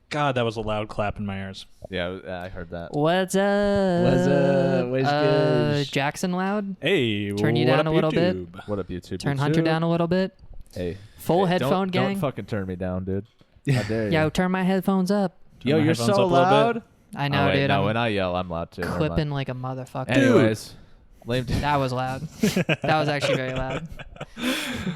God, that was a loud clap in my ears. Yeah, I heard that. What's up? What's good? Jackson Loud. Hey, Turn you what down up, a little bit. YouTube? What up, YouTube? Turn Hunter down a little bit. Hey. Full Hey, headphone gang. Don't fucking turn me down, dude. How dare you? Yo, turn my headphones up. Turn Yo, my you're headphones so up a little loud. bit. I know, wait, dude. No, I'm when I yell, I'm loud too. Never mind. clipping like a motherfucker. Anyways, lame dude. That was loud. That was actually very loud.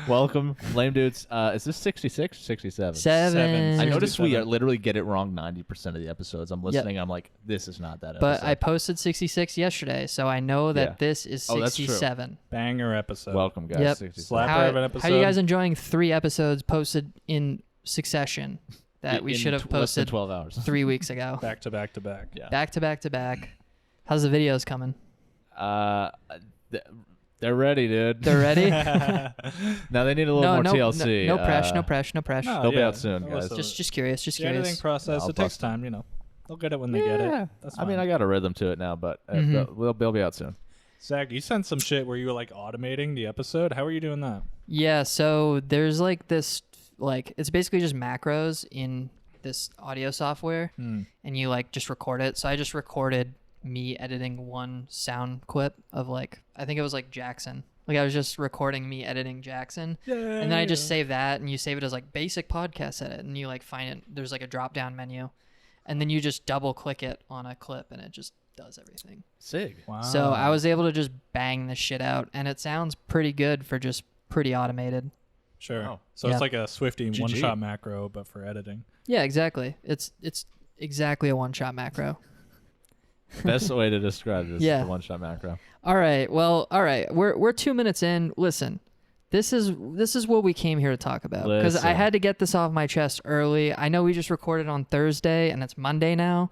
Welcome, lame dudes. Is this 66 or 67? Seven. I noticed we 67. literally get it wrong 90% of the episodes. I'm listening. I'm like, this is not that But episode. I posted 66 yesterday, so I know that Yeah. this is Oh, that's true. 67. Banger episode. Welcome, guys. Yep. 67. Slapper How of an are episode. you guys enjoying 3 episodes posted in successation that we In should have less than posted 12 hours. 3 weeks ago? Back to back to back. Yeah. Back to back to back. How's the videos coming? They're ready, dude. They're ready? Now they need a little more TLC. No pressure, no pressure, no pressure. No, They'll be yeah. out soon, guys. Just curious, just The editing curious. process, I'll it takes bust time, you know. They'll get it when they get it. That's I mean, fine. I got a rhythm to it now, but Mhm. they'll be out soon. Zach, you sent some shit where you were like automating the episode. How are you doing that? Yeah, so there's like this, like, it's basically just macros in this audio software, and you like just record it. So I just recorded me editing one sound clip of like, I think it was like Jackson. Like I was just recording me editing Jackson, and then I just save that, and you save it as like basic podcast edit, and you like find it. There's like a drop down menu, and then you just double click it on a clip, and it just does everything. Sick. Wow. So I was able to just bang this shit out, and it sounds pretty good for just pretty automated. Sure. Wow. So Yeah. it's like a Swifty GG. one-shot macro, but for editing. Yeah, exactly. It's exactly a one-shot macro. Best way to describe this Yeah. is the one-shot macro. All right. We're 2 minutes in. Listen, this is what we came here to talk about, because I Listen. had to get this off my chest early. I know we just recorded on Thursday and it's Monday now.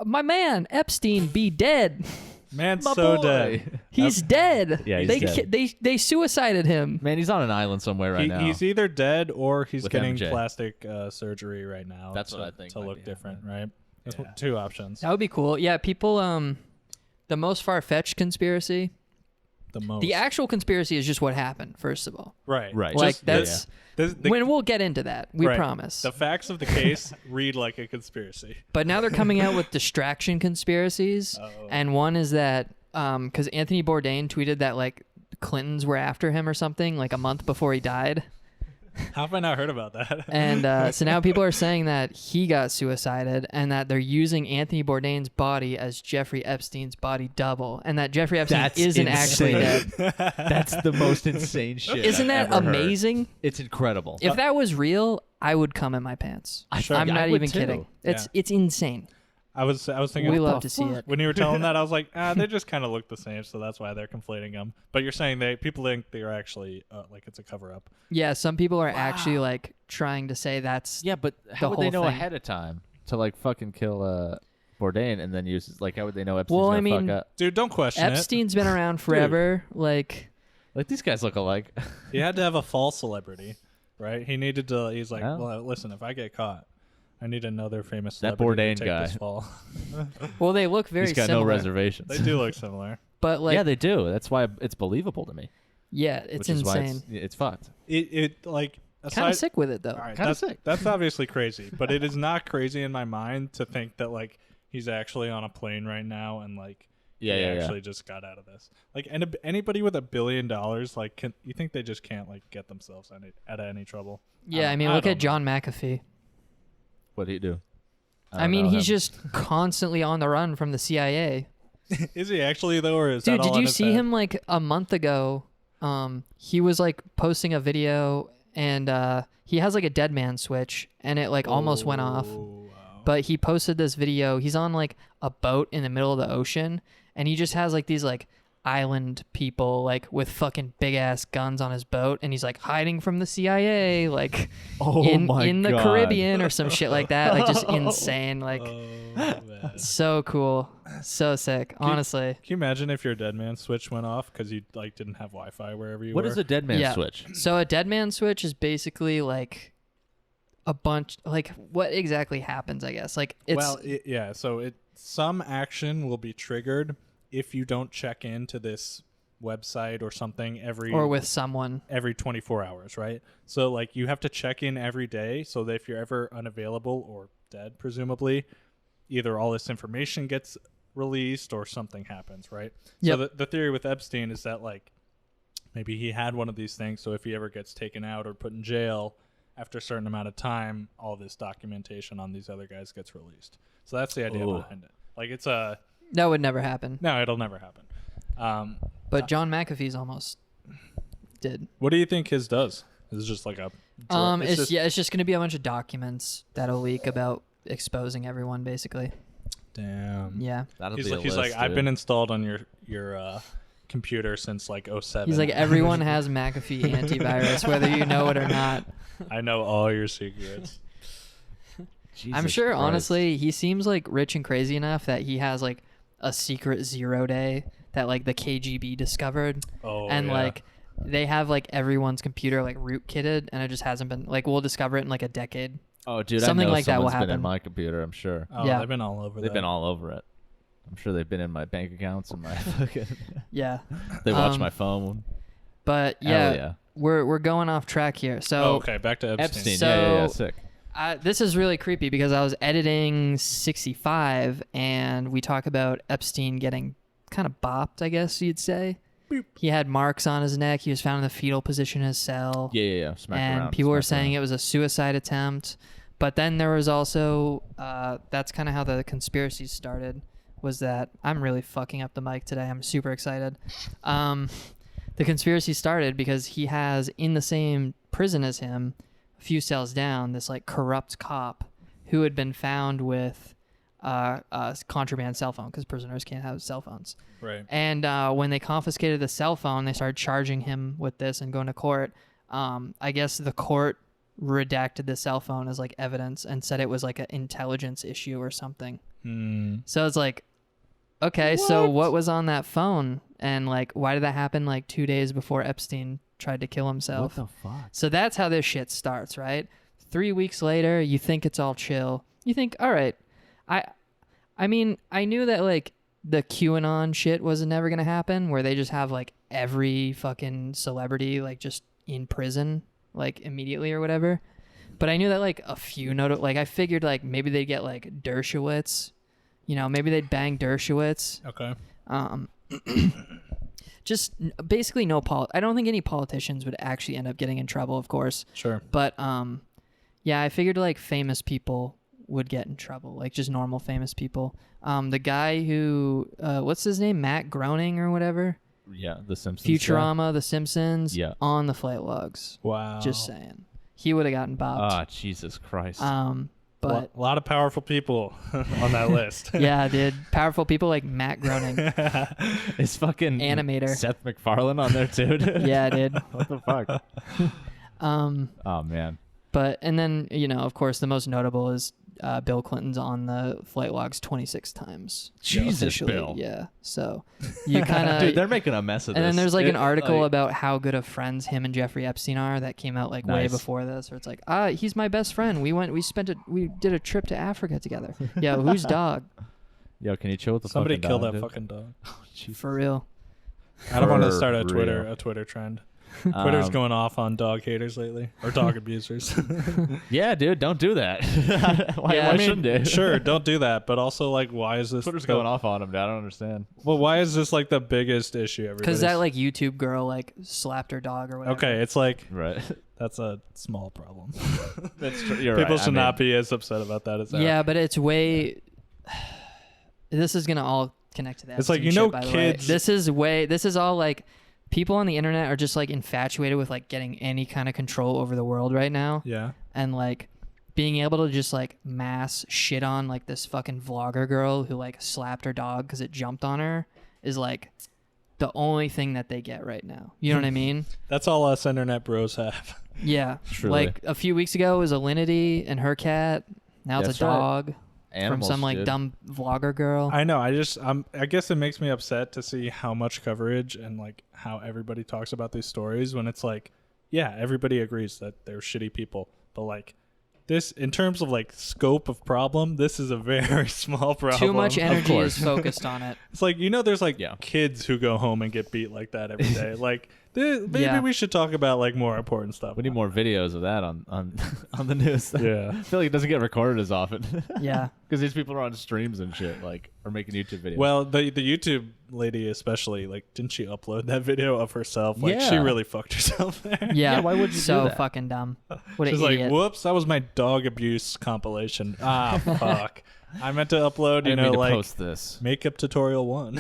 My man Epstein be dead. Man's My so boy. dead. He's dead. Yeah, he's they dead. they suicided him. Man, he's on an island somewhere right now. He's either dead or he's With getting MJ. plastic surgery right now. That's what I think To might look be different, happening. right? That's Yeah. 2 options. That would be cool. Yeah, people. The most far-fetched conspiracy. The most. The actual conspiracy is just what happened. First of all, Right. Right. like Just that's the- when we'll get into that. We right. promise. The facts of the case read like a conspiracy. But now they're coming out with distraction conspiracies, Uh-oh. and one is that because Anthony Bourdain tweeted that like Clintons were after him or something like a month before he died, How have I not heard about that? and so now people are saying that he got suicided and that they're using Anthony Bourdain's body as Jeffrey Epstein's body double, and that Jeffrey Epstein That's isn't actually insane. dead. That's the most insane shit. Isn't I've that ever heard. amazing? It's incredible. If that was real, I would come in my pants. Sure. I'm I not would even too. kidding. Yeah. It's insane. I was thinking. We what love the to see fuck? it. When you were telling that, I was like, they just kind of look the same, so that's why they're conflating them. But you're saying people think they're actually like it's a cover up. Yeah, some people are actually like trying to say that's Yeah, but how would they whole know thing. ahead of time to like fucking kill Bourdain and then use like how would they know Epstein's Well, gonna I mean, fuck up? Dude, don't question Epstein's been around forever. Like, Like these guys look alike. it. He had to have a false celebrity, right? He needed to. He's like, Well. well, listen, if I get caught, I need another famous That celebrity Bourdain to take guy. this fall. well, they look very He's got similar. no reservations. They do look similar. But like, yeah, they do. That's why it's believable to me. yeah, it's which is why insane. it's fucked. It like Kind aside. of sick with it though. All right, Kinda that's sick. that's obviously crazy, but it is not crazy in my mind to think that like he's actually on a plane right now and like he actually just got out of this. Like anybody with $1 billion, like you think they just can't like get themselves out of any trouble? Yeah, I mean, look at John McAfee. What'd he do? I mean, he's just constantly on the run from the CIA. Is he actually though, or is Dude, that all did in you his see head? him like a month ago? He was like posting a video, and he has like a dead man switch, and it like almost went off. Oh, wow. But he posted this video. He's on like a boat in the middle of the ocean, and he just has like these like island people like with fucking big ass guns on his boat, and he's like hiding from the CIA, like in the God. Caribbean or some shit like that. Like just insane. Like Oh, man. so cool, so sick. Honestly, Can you imagine if your dead man switch went off because you like didn't have Wi-Fi wherever you What were? is a dead man Yeah. switch? so a dead man switch is basically like a bunch like what exactly happens, I guess. Like it's So some action will be triggered if you don't check into this website or something or with someone every 24 hours, right? So like you have to check in every day so that if you're ever unavailable or dead, presumably, either all this information gets released or something happens, right? Yep. So the theory with Epstein is that like maybe he had one of these things, so if he ever gets taken out or put in jail after a certain amount of time, all this documentation on these other guys gets released. So that's the idea behind it. Like it's a... That would never happen. No, it'll never happen. But John McAfee's almost did. What do you think his does? Is it just like a... It's just going to be a bunch of documents that'll leak about exposing everyone, basically. Damn. Yeah. He's like, I've been installed on your computer since like 07. He's like, everyone has McAfee antivirus, whether you know it or not. I know all your secrets. I'm sure, Christ. Honestly, he seems like rich and crazy enough that he has like a secret 0 day that like the KGB discovered. Oh, and yeah. like they have like everyone's computer like rootkitted, and it just hasn't been like, we'll discover it in like a decade. Oh, dude, Something I know like that will someone's been happen. in my computer, I'm sure. Oh, Yeah. they've been all over They've that. been all over it. I'm sure they've been in my bank accounts and my fucking... Yeah. They watch my phone. But Hell yeah, we're going off track here. So okay, back to Epstein. Epstein, So- yeah, sick. this is really creepy because I was editing 65 and we talk about Epstein getting kind of bopped, I guess you'd say. Boop. He had marks on his neck. He was found in the fetal position in his cell. Yeah. Smacked And around, people were smacked saying around. it was a suicide attempt. But then there was also, that's kind of how the conspiracy started, was that, I'm really fucking up the mic today. I'm super excited. The conspiracy started because he has, in the same prison as him, a few cells down, this like corrupt cop who had been found with a contraband cell phone, because prisoners can't have cell phones. Right. And when they confiscated the cell phone, they started charging him with this and going to court. I guess the court redacted the cell phone as like evidence and said it was like an intelligence issue or something. So it's like, okay, so what was on that phone? And like, why did that happen like 2 days before Epstein tried to kill himself? What the fuck? So that's how this shit starts, right? 3 weeks later, you think it's all chill. You think, all right, I mean, I knew that like the QAnon shit was never going to happen, where they just have like every fucking celebrity like just in prison like immediately or whatever. But I knew that like a few like I figured like maybe they'd get like Dershowitz, maybe they'd bang Dershowitz. Okay. Just basically I don't think any politicians would actually end up getting in trouble, of course. Sure. But yeah, I figured like famous people would get in trouble, like just normal famous people. The guy who what's his name, Matt Groening or whatever. Yeah, The Simpsons. Futurama, The Simpsons. Yeah. On the flight logs. Wow. Just saying, he would have gotten bopped. Ah, Jesus Christ. But a lot of powerful people on that list. yeah, dude, powerful people like Matt Groening. Is fucking Animator. Seth MacFarlane on there too, dude? Yeah, dude. What the fuck? Oh man. But and then of course the most notable is Bill Clinton's on the flight logs 26 times. Jesus, officially. Bill. Yeah. So you kind of Dude, they're making a mess of this. and then there's like an It- article like- about how good of friends him and Jeffrey Epstein are that came out like way Nice. before this, where it's like, he's my best friend. We did a trip to Africa together. Yeah, whose dog? Yo, can you chill with the Somebody fucking kill dog, that dude? fucking dog. For real. I don't want to For start a real. Twitter trend. Twitter's going off on dog haters lately, or dog abusers. Yeah, dude, don't do that. why Yeah, why I mean, shouldn't they? Sure, don't do that. But also, like, why is this? Twitter's going off on him, dude. I don't understand. Well, why is this like the biggest issue? Because that like YouTube girl like slapped her dog or whatever. Okay, it's like Right. that's a small problem. That's true. You're People right. should not be as upset about that as that. Yeah, but it's way. This is gonna all connect to that. It's like, Epstein shit, by the way. kids- This is all like people on the internet are just like infatuated with like getting any kind of control over the world right now, Yeah. and like being able to just like mass shit on like this fucking vlogger girl who like slapped her dog because it jumped on her is like the only thing that they get right now. You know what I mean? That's all us internet bros have. Yeah. Truly. Like a few weeks ago it was Alinity and her cat. Now it's That's a right. dog. Animals, from some like dude. dumb vlogger girl. I know. I guess it makes me upset to see how much coverage and like how everybody talks about these stories when it's like, yeah, everybody agrees that they're shitty people, but like this, in terms of like scope of problem, this is a very small problem. Too much energy is focused on it. It's like, there's like kids who go home and get beat like that every day. Like, maybe we should talk about like more important stuff. We need more videos of that on the news. Yeah. I feel like it doesn't get recorded as often. Yeah. Because these people are on streams and shit, like, or making YouTube videos. Well, the YouTube lady especially, like, didn't she upload that video of herself? Like, she really fucked herself there. Yeah. Why would you so do that? fucking dumb. What She's an idiot. like, whoops, that was my dog abuse compilation. Ah, fuck. I meant to upload, like, post this. makeup tutorial 1.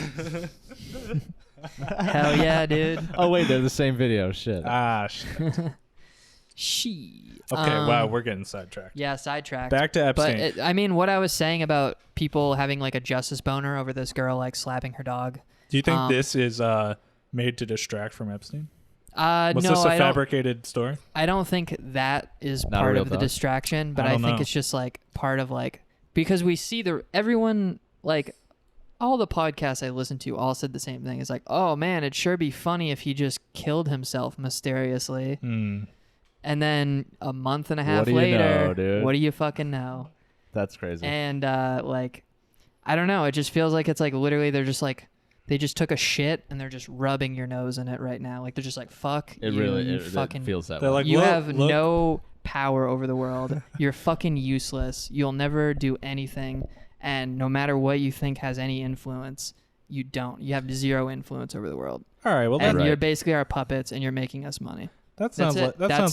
Hell yeah, dude. Oh, wait, they're the same video. Shit. Ah, shit. Okay, wow, we're getting sidetracked. Yeah, sidetracked. Back to Epstein. But I mean, what I was saying about people having like a justice boner over this girl like slapping her dog. Do you think this is made to distract from Epstein? Was this a fabricated story? I don't think that is Not part a real of the dog? distraction, but I think it's just like part of like, because we see everyone like all the podcasts I listened to all said the same thing. It's like, oh man, it'd sure be funny if he just killed himself mysteriously. And then a month and a half later, dude? What do you fucking know? That's crazy. And like, I don't know. It just feels like it's like literally they're just like, they just took a shit and they're just rubbing your nose in it right now. Like they're just like, fuck it you, really you fucking, it feels that they're way. like, you look, have no power over the world. You're fucking useless. You'll never do anything. And no matter what you think has any influence, you don't. You have zero influence over the world. All right, well, and you're basically our puppets and you're making us money. That sounds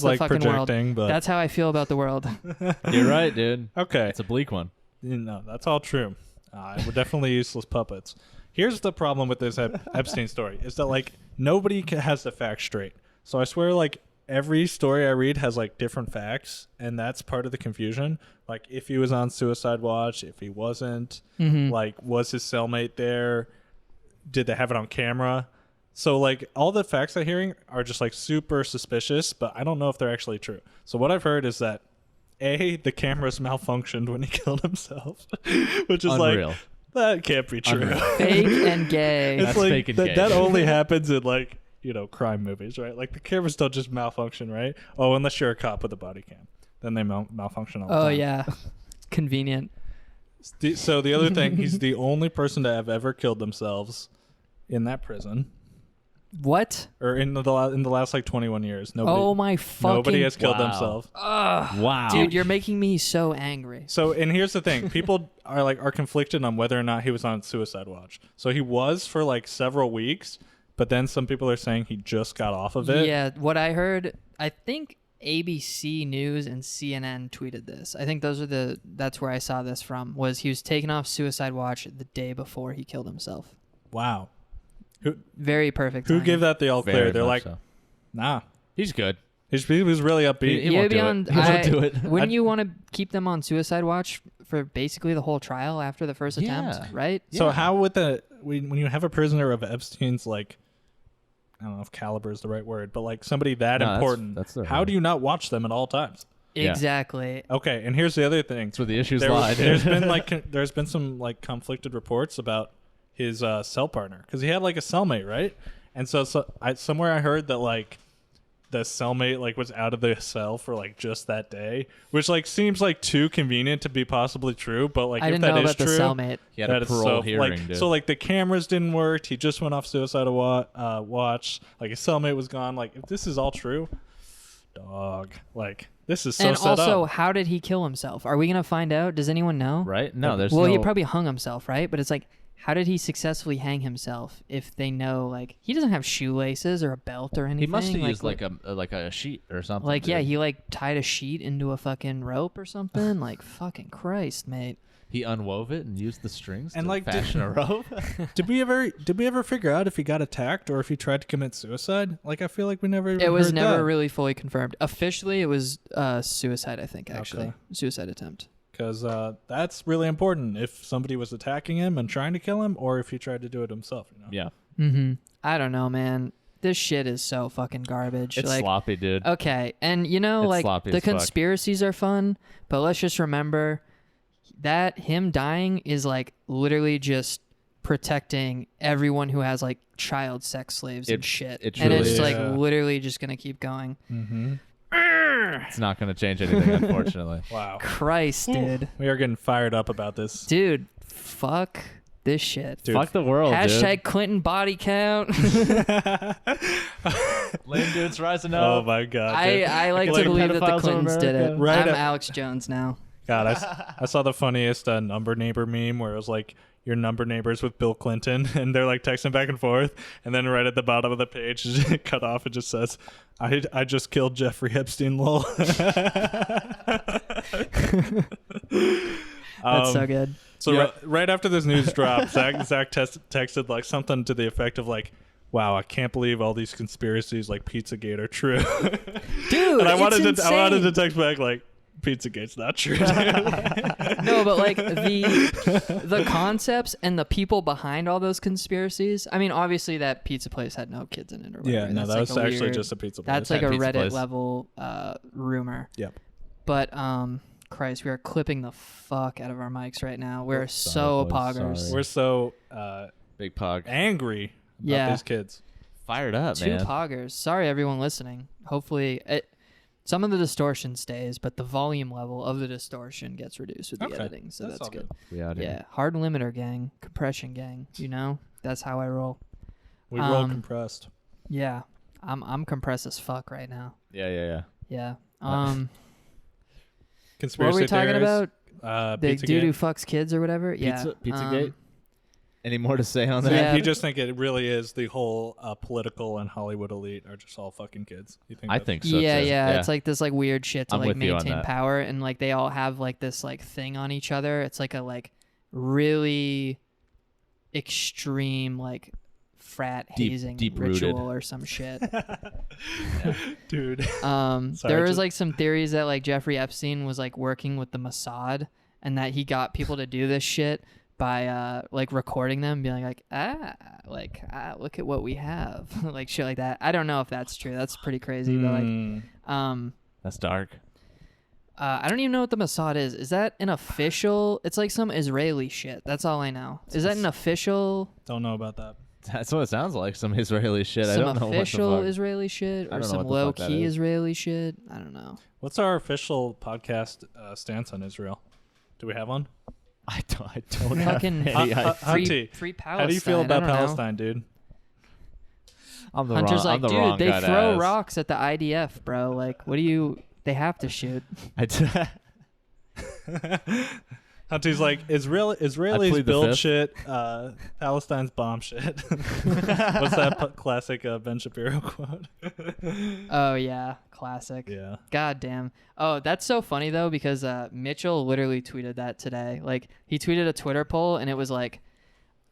like projecting, world. but that's how I feel about the world. You're right, dude. Okay. It's a bleak one. No, that's all true. We're definitely useless puppets. Here's the problem with this Epstein story is that like nobody has the facts straight. So I swear like every story I read has like different facts, and that's part of the confusion. Like if he was on suicide watch, if he wasn't, like was his cellmate there? Did they have it on camera? So like all the facts I'm hearing are just like super suspicious, but I don't know if they're actually true. So what I've heard is that the cameras malfunctioned when he killed himself, which is Unreal. like that can't be true. Fake and gay. It's That's like fake and gay. that only happens in like crime movies, right? Like the cameras don't just malfunction, right? Oh, unless you're a cop with a body cam, then they malfunction all the time. Oh yeah, convenient. So the other thing, he's the only person to have ever killed themselves in that prison. What? Or in the last like 21 years. Nobody has killed themselves. Wow. Dude, you're making me so angry. So, and here's the thing. People are conflicted on whether or not he was on suicide watch. So he was for like several weeks, but then some people are saying he just got off of it. Yeah, what I heard, I think ABC News and CNN tweeted this. I think that's where I saw this from, was he was taken off suicide watch the day before he killed himself. Wow. Very perfect. Who timing. gave that the all clear? Very They're like, much so. nah. He's good. He was really upbeat. He won't do it. He won't do it. Wouldn't you want to keep them on suicide watch for basically the whole trial after the first attempt, right? So how with when you have a prisoner of Epstein's, like, I don't know if caliber is the right word, but like somebody that important, that's how do you not watch them at all times? Exactly. Okay, and here's the other thing. That's where the issues lie. There's been some like conflicted reports about his cell partner, because he had like a cellmate, right? And so somewhere I heard that like the cellmate like was out of the cell for like just that day, which like seems like too convenient to be possibly true. But like I if didn't that know is about the true, cellmate. He had a parole hearing, dude. so like the cameras didn't work. He just went off suicide watch. Like his cellmate was gone. Like if this is all true, dog, like this is so and set also, up. how did he kill himself? Are we gonna find out? Does anyone know? Right? No, there's Well, he probably hung himself, right? But it's like, how did he successfully hang himself if they know, like, he doesn't have shoelaces or a belt or anything? He must have used like a sheet or something. Like, dude. yeah, he like tied a sheet into a fucking rope or something. Like, fucking Christ, mate. He unwove it and used the strings And to like fashion a rope. Did we ever figure out if he got attacked or if he tried to commit suicide? Like I feel like we never. It was heard never that. really fully confirmed. Officially, it was suicide. I think actually, Okay. suicide attempt. Because that's really important. If somebody was attacking him and trying to kill him, or if he tried to do it himself. Yeah. Mm-hmm. I don't know, man. This shit is so fucking garbage. It's like, sloppy, dude. okay, and you know, It's like sloppy the as fuck. conspiracies are fun, but let's just remember that him dying is like literally just protecting everyone who has like child sex slaves and shit. it And truly it's is. like Yeah. literally just gonna keep going. Mm-hmm. It's not going to change anything, unfortunately. Wow. Christ, dude. We are getting fired up about this. Dude, fuck this shit. Dude, fuck the world, Hashtag Clinton body count. Lame dudes rising up. Oh my god. I like to believe that the Clintons did it. Right I'm up. Alex Jones now. God, I saw the funniest number neighbor meme where it was like your number neighbors with Bill Clinton, and they're like texting back and forth, and then right at the bottom of the page, cut off, it just says, "I just killed Jeffrey Epstein, lol." That's so good. So right after this news dropped, Zach texted like something to the effect of like, "Wow, I can't believe all these conspiracies like Pizzagate are true." Dude, and I wanted insane. I wanted to text back like, "Pizzagate's not true." No, but like the concepts and the people behind all those conspiracies. I mean, obviously that pizza place had no kids in it or whatever. Yeah, no, That's that was like actually just a pizza place. That's like a Pizza Reddit place. level rumor. Yep. But Christ, we are clipping the fuck out of our mics right now. We're so boys, poggers. sorry. We're so Big pog. angry about Yeah. these kids. Fired up, Two man. poggers. Sorry, everyone listening. Hopefully, some of the distortion stays, but the volume level of the distortion gets reduced with the Okay. editing, so That's that's all good. We out here. Yeah, hard limiter gang, compression gang. You know, that's how I roll. We roll compressed. Yeah, I'm compressed as fuck right now. Yeah. Yeah. Conspiracy What were we talking theories, about? The Pizzagate. dude who fucks kids or whatever. Yeah. Pizzagate? Any more to say on So that? Yeah. you just think it really is the whole political and Hollywood elite are just all fucking kids? You think? I that's- think so, Yeah, too. yeah, it's like this like weird shit to I'm like with you on maintain that. power, and like they all have like this like thing on each other. It's like a like really extreme like frat hazing deep-rooted. ritual or some shit. dude. There Sorry, was just- like some theories that like Jeffrey Epstein was like working with the Mossad, and that he got people to do this shit by like recording them, being like look at what we have, like shit like that. I don't know if that's true. That's pretty crazy, but like That's dark. I don't even know what the Mossad is. Is that an official? It's like some Israeli shit. That's all I know. Is that an official? Don't know about that. That's what it sounds like. Some Israeli shit. I Some don't know official what the fuck. Israeli shit, I or don't know some what the low fuck that key is. Israeli shit? I don't know. What's our official podcast stance on Israel? Do we have one? I don't have Fucking any idea. Hunty, free Palestine. how do you feel I about don't know. Palestine, dude? I'm the Hunter's wrong, like, I'm the dude, wrong they guy to throw ask. rocks at the IDF, bro. Like, what do you? They have to shoot. Hunty's like, Israelis plead the build fifth. shit, Palestine's bomb shit. What's that classic Ben Shapiro quote? Oh yeah, classic. Yeah. God damn. Oh, that's so funny though, because Mitchell literally tweeted that today. Like, he tweeted a Twitter poll, and it was like,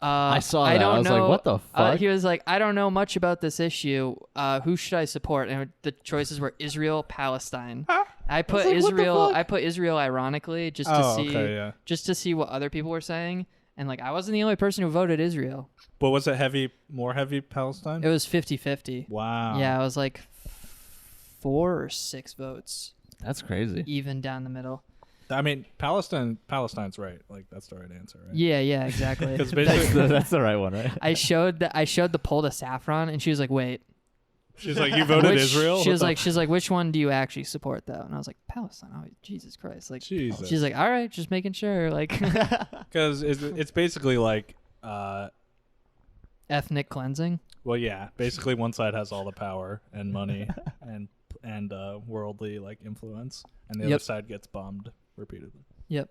I saw that. I don't I was know. like, what the fuck? He was like, I don't know much about this issue. Who should I support? And the choices were Israel, Palestine. I put like, what the Israel. fuck? I put Israel ironically just to see, okay, yeah. just to see what other people were saying. And like, I wasn't the only person who voted Israel. But was it more heavy Palestine? It was 50-50. Wow. Yeah, it was like 4 or 6 votes, That's crazy. even down the middle. I mean, Palestine's right. Like, that's the right answer, right? Yeah, exactly. Because That's basically, that's the right one, right? I showed the poll to Saffron, and she was like, "Wait." she's like, you voted Which- Israel? She What was the like, which one do you actually support though? And I was like, Palestine. Oh, Jesus Christ! Like, Jesus. she's like, all right, just making sure. Like, Because it's basically like, ethnic cleansing. well, yeah, basically one side has all the power and money and worldly like influence, and the other Yep. side gets bombed repeatedly. Yep.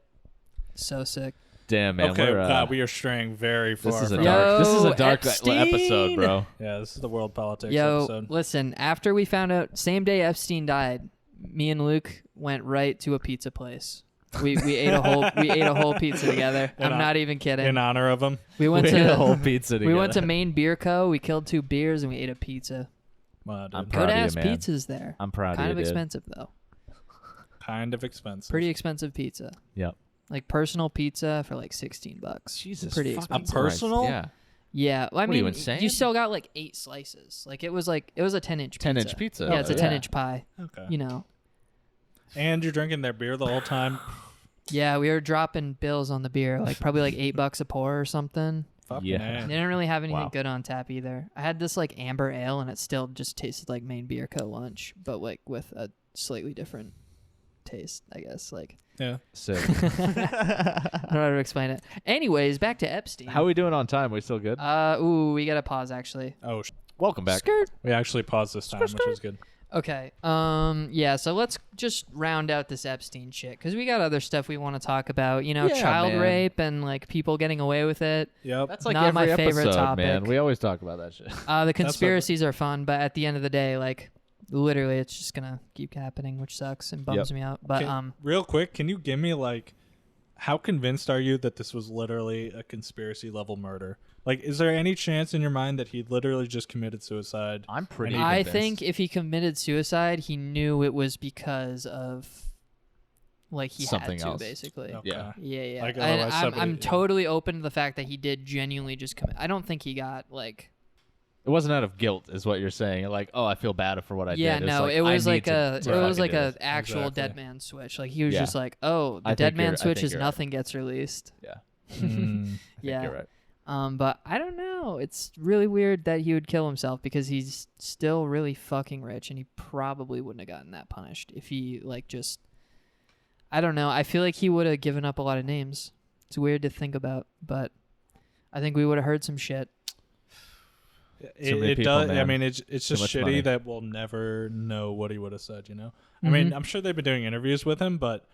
So sick. Damn, man. Okay, we're, God, we are straying very far. this is a from- dark. This is a Yo, dark Epstein! episode, bro. Yeah, this is the world politics Yo, episode. listen. After we found out, same day Epstein died, me and Luke went right to a pizza place. We ate a whole pizza together. I'm not even kidding. In honor of him. We went We ate to a whole pizza together. we went to Maine Beer Co. We killed 2 beers and we ate a pizza. Wow, dude. I'm proud Good of you, ass man. pizzas there. I'm proud Kind of of you, dude. expensive though. Kind of expensive. Pretty expensive pizza. Yep. Like personal pizza for like $16. Jesus. Pretty fucking expensive. A personal? Christ. Yeah. Yeah, well, I What are you, mean, insane? you still got like 8 slices. Like it was a 10-inch pizza. 10-inch pizza. Yeah, it's a Yeah. 10-inch pie. Okay. You know. And you're drinking their beer the whole time? Yeah, we were dropping bills on the beer, like probably like $8 a pour or something. Fucking Yeah. A. They didn't really have anything Wow. good on tap either. I had this like amber ale, and it still just tasted like Maine Beer Co. lunch, but like with a slightly different taste, I guess. Like, Yeah. Sick. I don't know how to explain it. Anyways, back to Epstein. How are we doing on time? We still good? We gotta pause actually. Oh, Welcome back. Skirt. we actually paused this time, which is good. Okay. Yeah. So let's just round out this Epstein shit because we got other stuff we want to talk about. You know, Yeah, child man. rape and like people getting away with it. Yep. That's like Not every my favorite episode, topic. man. We always talk about that shit. The conspiracies are fun, but at the end of the day, like literally, it's just gonna keep happening, which sucks and bums me out. But real quick, can you give me like, how convinced are you that this was literally a conspiracy level murder? Like, is there any chance in your mind that he literally just committed suicide? I'm pretty I convinced. think if he committed suicide, he knew it was because of like he Something had to, else. basically. Okay. Yeah. Yeah. Like, And otherwise I'm somebody- totally open to the fact that he did genuinely just commit. I don't think he got like. It wasn't out of guilt, is what you're saying. Like, oh, I feel bad for what I Yeah, did. no, it was like a actual Exactly. dead man switch. Like he was Yeah. just like, oh, the I dead think man you're- I switch think is you're right. nothing gets released. Yeah. Mm. Yeah. You're right. But I don't know. It's really weird that he would kill himself because he's still really fucking rich and he probably wouldn't have gotten that punished if he like just. I don't know. I feel like he would have given up a lot of names. It's weird to think about, but I think we would have heard some shit. many It people, does. I man. mean, it's just much shitty money. that we'll never know what he would have said. You know. I mean, I'm sure they've been doing interviews with him, but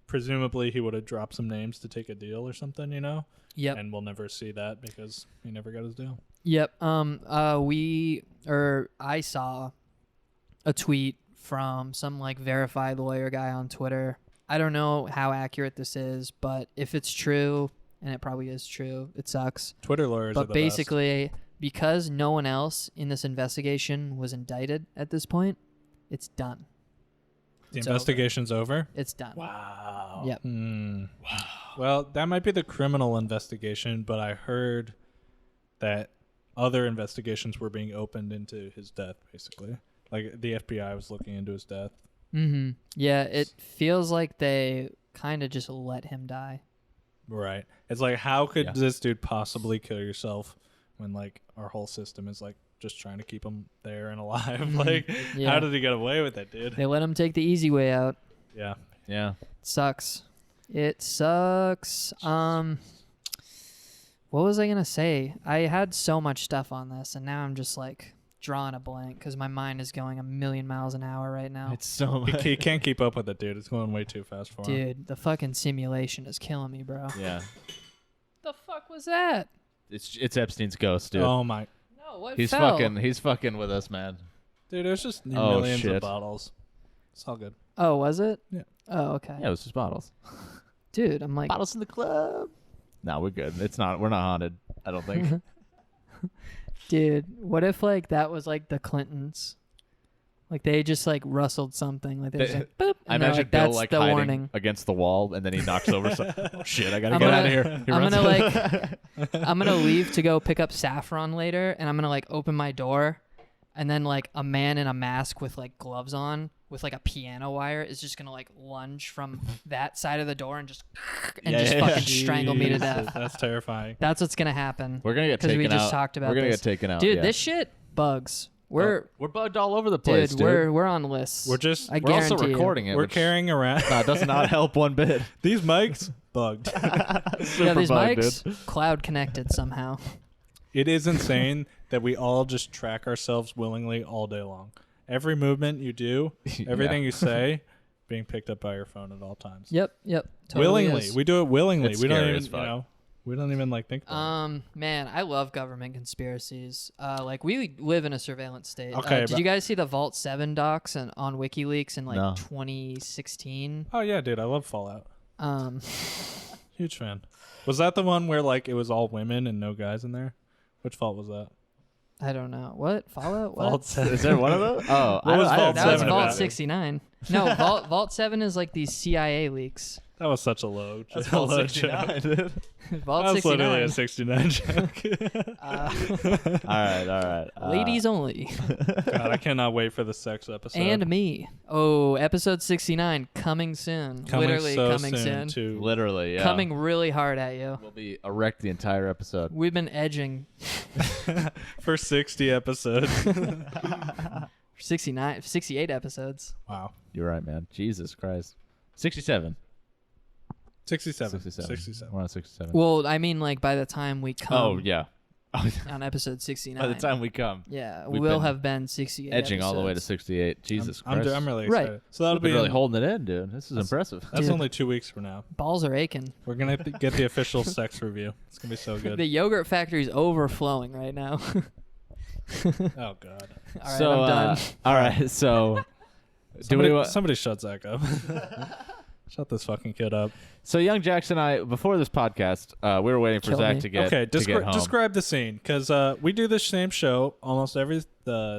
presumably he would have dropped some names to take a deal or something. You know. Yep. And we'll never see that because he never got his deal. Yep. I saw a tweet from some like verified lawyer guy on Twitter. I don't know how accurate this is, but if it's true, and it probably is true, it sucks. Twitter lawyers are But the basically, because no one else in this investigation was indicted at this point, it's done. best. The It's investigation's over. It's done. Wow. Yep. Wow. Well, that might be the criminal investigation, but I heard that other investigations were being opened into his death, basically. Like the FBI was looking into his death. Mm-hmm. Yeah, it feels like they kind of just let him die. Right. It's like, how could Yeah. this dude possibly kill yourself when like our whole system is like just trying to keep him there and alive? Like, Yeah. how did he get away with that, dude? They let him take the easy way out. Yeah. Yeah. Sucks. It sucks. What was I gonna say? I had so much stuff on this, and now I'm just like drawing a blank because my mind is going a million miles an hour right now. It's so He, much. he can't keep up with it, dude. It's going way too fast for him. Dude, the fucking simulation is killing me, bro. Yeah. The fuck was that? It's Epstein's ghost, dude. Oh my. No, what he's fell? fucking with us, man. Dude, there's just Oh, millions shit. of bottles. It's all good. Oh, was it? Yeah. Oh, okay. Yeah, it was just bottles. Dude, I'm like, Bottles in the club. No, we're good. It's not. We're not haunted. I don't think. dude, what if like that was like the Clintons? Like they just like rustled something. Like they just like, boop. I And they're imagine like, Bill that's like the hiding warning. against the wall, and then he knocks over. Oh shit! I gotta I'm get gonna- out of here. He I'm runs gonna out. I'm gonna leave to go pick up saffron later, and I'm gonna like open my door, and then like a man in a mask with like gloves on, with like a piano wire, is just gonna like lunge from that side of the door and just fucking strangle me to Jesus, death. That's terrifying. That's what's gonna happen. We're gonna get 'Cause taken we just out. talked about We're gonna this. get taken out, Dude, yeah. this shit bugs. We're We're bugged all over the place, dude, dude. we're on lists. We're just I We're also guarantee you. recording it. we're which, carrying around No, it does not help one bit. these mics bugged. Yeah, Super these bugged, mics dude. cloud connected somehow. It is insane that we all just track ourselves willingly all day long. Every movement you do, everything Yeah. you say, being picked up by your phone at all times. Yep. Totally willingly, is. we do it willingly. It's We don't scary even, as fuck. we don't even like think about it. Man, I love government conspiracies. Like we live in a surveillance state. Okay, did but- you guys see the Vault 7 docs on WikiLeaks in like No. 2016? Oh yeah, dude, I love Fallout. Um, Huge fan. Was that the one where like it was all women and no guys in there? Which Vault was that? I don't know. What? Fallout? What? Vault 7. Is there one of those? Oh, What was Vault That was 7 Vault about? 69. No, Vault 7 is like these CIA leaks. That was such a low. That's low Vault joke. 69, dude. Vault That was literally 69. a 69 joke. All right. Ladies only. God, I cannot wait for the sex episode. And me. Oh, episode 69 coming soon. Coming Literally so coming soon. to Literally, yeah. Coming really hard at you. We'll be erect the entire episode. We've been edging. for 60 episodes. 68 episodes. Wow. You're right, man. Jesus Christ. 67. 67. 67. We're on 67. Well, I mean, like by the time we come. Oh yeah. On episode 69. By the time we come. Yeah, we've we'll been have been 68 edging episodes. all the way to 68. Jesus Christ. I'm really excited. Right. So that'll We've been be really holding it in, dude. This is impressive. That's Dude. only 2 weeks from now. Balls are aching. We're going to get the official sex review. It's going to be so good. The yogurt factory's overflowing right now. Oh, God. All right, so, I'm done. All right, so Somebody shut Zach up. Shut this fucking kid up. So Young Jackson and I, before this podcast, we were waiting for Kill Zach me. to get Okay, to get home. describe the scene, because we do this same show almost every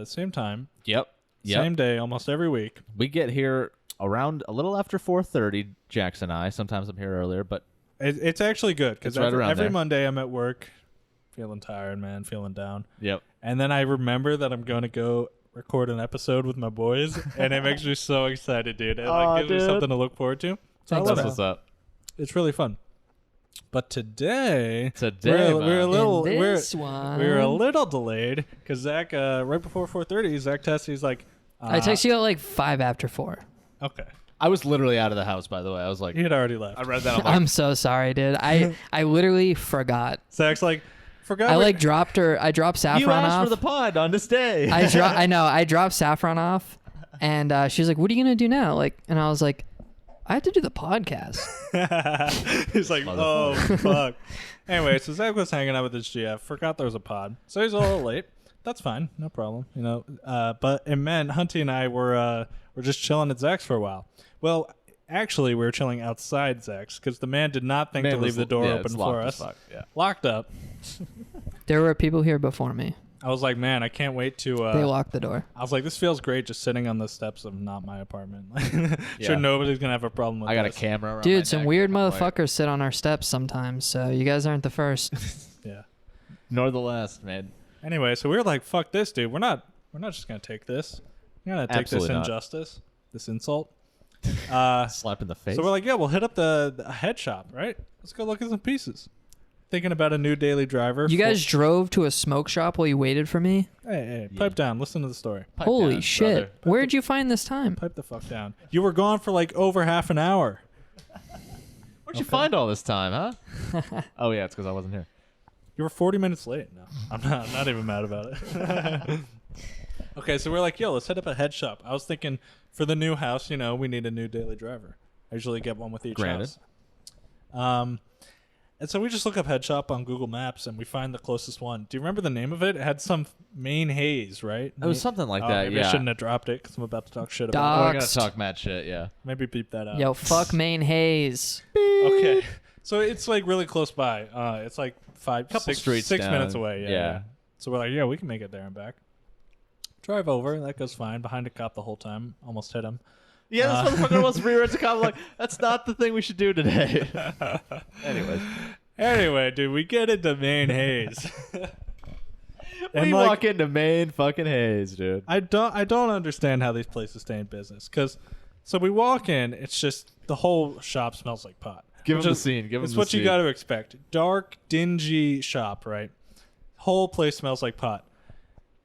same time, Yep. same day, almost every week. We get here around a little after 4:30. Jackson and I. Sometimes I'm here earlier, but It's actually good, because It's right around every there. Monday I'm at work, feeling tired, man, feeling down, yep. and then I remember that I'm going to go record an episode with my boys, and it makes me so excited, dude. It gives me something to look forward to. So I Thanks, love That's bro. it. what's up. It's really fun. But today Today, we're a little In we're this one, a little delayed because Zach right before 4:30 Zach texted. He's like, I texted you at like 5 after 4. okay. I was literally out of the house, by the way. I was like, He had already left. I read that. I'm like, I'm so sorry, dude. I literally forgot. Zach's like, forgot. I we- like dropped her. I dropped Saffron you asked off. for the pod on this day. I know. I dropped Saffron off, and she's like, "What are you gonna do now?" Like, and I was like, "I have to do the podcast." He's like, oh fuck. Anyway, so Zach was hanging out with his GF. Forgot there was a pod, so he's a little late. That's fine, no problem. You know, but it meant Hunty and I were just chilling at Zach's for a while. Well, actually, we were chilling outside Zach's because the man did not think to leave the door open for us. Yeah. Locked up. There were people here before me. I was like, man, I can't wait to. They locked the door. I was like, this feels great just sitting on the steps of not my apartment. Yeah. Sure, nobody's gonna have a problem with I got a this. camera. Around Dude, my some neck. weird I'm like, motherfuckers sit on our steps sometimes, so you guys aren't the first. Yeah. Nor the last, man. Anyway, so we were like, fuck this, dude. We're not just gonna take this. We're gonna take Absolutely this not. injustice, this insult. Slap in the face. So we're like, yeah, we'll hit up the head shop, right? Let's go look at some pieces. Thinking about a new daily driver. You guys drove to a smoke shop while you waited for me? Hey, Yeah. pipe down. Listen to the story. Pipe Holy down, shit. brother. Where'd you find this time? Pipe the fuck down. You were gone for like over half an hour. Where'd you find all this time, huh? Oh yeah, it's because I wasn't here. You were 40 minutes late. No, I'm not even mad about it. Okay, so we're like, yo, let's hit up a head shop. I was thinking for the new house, you know, we need a new daily driver. I usually get one with each Granted. house. And so we just look up head shop on Google Maps and we find the closest one. Do you remember the name of it? It had some Maine Haze, right? It was something like Oh, that. maybe Yeah. I shouldn't have dropped it because I'm about to talk shit about it. We're gonna Doxed. talk mad shit. Yeah. Maybe beep that out. Yo, fuck Maine Haze. Okay. So it's like really close by. It's like Couple streets 6 down. minutes away. Yeah, Yeah. yeah. So we're like, yeah, we can make it there and back. Drive over. That goes fine. Behind a cop the whole time. Almost hit him. Yeah, this motherfucker wants rear-ends a cop. I'm like, that's not the thing we should do today. Anyways, Anyway, dude, we get into Maine Haze. And we like, walk into Maine fucking Haze, dude. I don't understand how these places stay in business. So we walk in. It's just the whole shop smells like pot. Give which him the is- scene. Give him It's the what scene. you got to expect. Dark, dingy shop, right? Whole place smells like pot.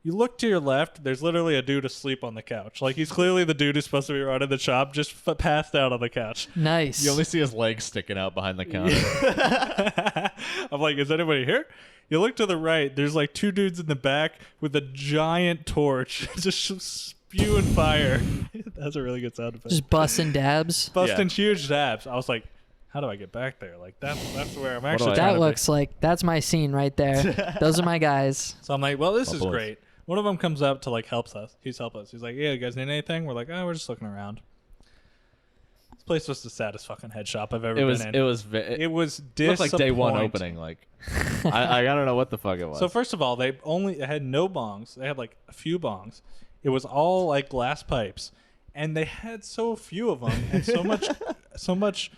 You look to your left, there's literally a dude asleep on the couch. Like, he's clearly the dude who's supposed to be running the shop, just passed out on the couch. Nice. You only see his legs sticking out behind the counter. I'm like, is anybody here? You look to the right, there's like two dudes in the back with a giant torch, just spewing fire. That's a really good sound effect. Just busting dabs. Busting huge dabs. I was like, how do I get back there? Like, that's where I'm actually I- trying That to be. looks like that's my scene right there. Those are my guys. So I'm like, well, this is boys. great. One of them comes up to like help us. He's like, yeah, you guys need anything? We're like, oh, we're just looking around. This place was the saddest fucking head shop I've ever been in. It was It looked like day one disappointing. opening. Like, I don't know what the fuck it was. So first of all, they had no bongs. They had like a few bongs. It was all like glass pipes, and they had so few of them and so much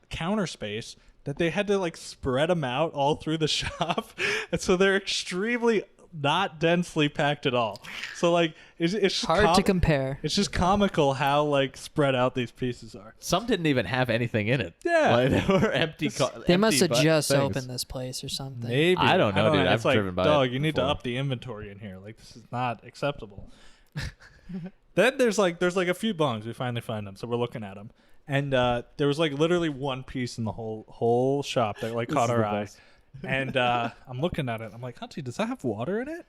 counter space that they had to like spread them out all through the shop, and so they're extremely not densely packed at all. So like it's Hard to compare. It's just comical how like spread out these pieces are. some didn't even have anything in it. Yeah. Like, they were empty. They must have just things. opened this place or something. Maybe I don't know, dude. It's I've like, driven by dog, it you need to before. up the inventory in here. Like, this is not acceptable. Then there's like a few bongs. We finally find them, so we're looking at them. And there was like literally one piece in the whole shop that like caught our eye. And I'm looking at it. I'm like, Hunty, does that have water in it?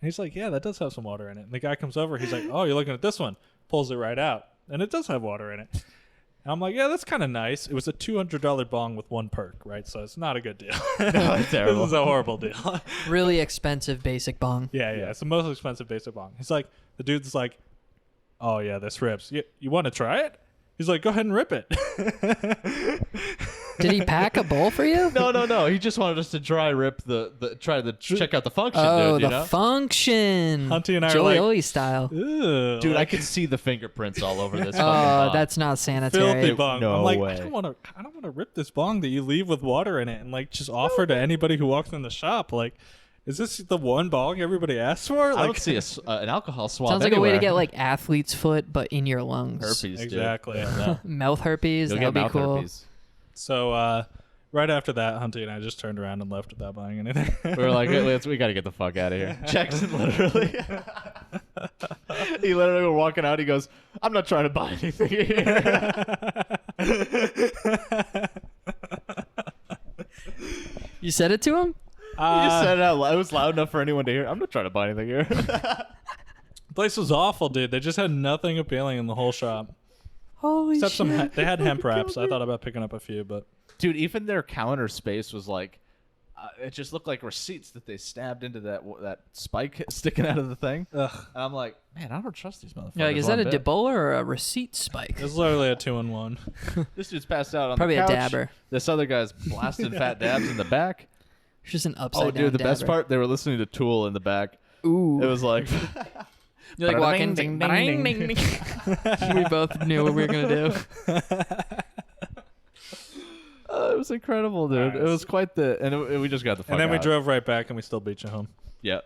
And he's like, yeah, that does have some water in it. And the guy comes over. He's like, oh, you're looking at this one. Pulls it right out. And it does have water in it. And I'm like, yeah, that's kind of nice. It was a $200 bong with one perk, right? So it's not a good deal. No, it's terrible. This is a horrible deal. Really expensive basic bong. Yeah. It's the most expensive basic bong. He's like, the dude's like, oh, yeah, this rips. You want to try it? He's like, go ahead and rip it. Did he pack a bowl for you? No. He just wanted us to check out the function, Oh, dude. the function. Hunty and I are Joey like, style. ew. Dude, I could see the fingerprints all over this fucking Oh, bong. that's not sanitary. filthy bong. No I'm like, way. I don't want to rip this bong that you leave with water in it and like just offer to anybody who walks in the shop. Like, is this the one bong everybody asks for? Like, I don't see an alcohol swab Sounds like a way to anywhere. get like athlete's foot, but in your lungs. herpes, exactly. dude. Yeah. Mouth herpes. You'll That'd get be mouth cool. herpes. So right after that, Hunty and I just turned around and left without buying anything. We were like, we got to get the fuck out of here. Jackson literally. He literally was walking out. He goes, I'm not trying to buy anything here. You said it to him? He just said it out loud. It was loud enough for anyone to hear. I'm not trying to buy anything here. The place was awful, dude. They just had nothing appealing in the whole shop. Holy Except shit. they had hemp wraps. I thought about picking up a few, but Dude, even their counter space was like, it just looked like receipts that they stabbed into that spike sticking out of the thing. ugh. And I'm like, man, I don't trust these motherfuckers. You're like, is that one a bit. Debola or a receipt spike? It was literally a 2-in-1. This dude's passed out on Probably the a couch. dabber. This other guy's blasting fat dabs in the back. It's just an upside down Oh, dude, the best dabber. part, they were listening to Tool in the back. Ooh. It was like, You like walk in, ding, ding, ding, ding. We both knew what we were gonna do. it was incredible, dude. It was quite the, and we just got the fuck And then we out. drove right back and we still beat you home. Yeah.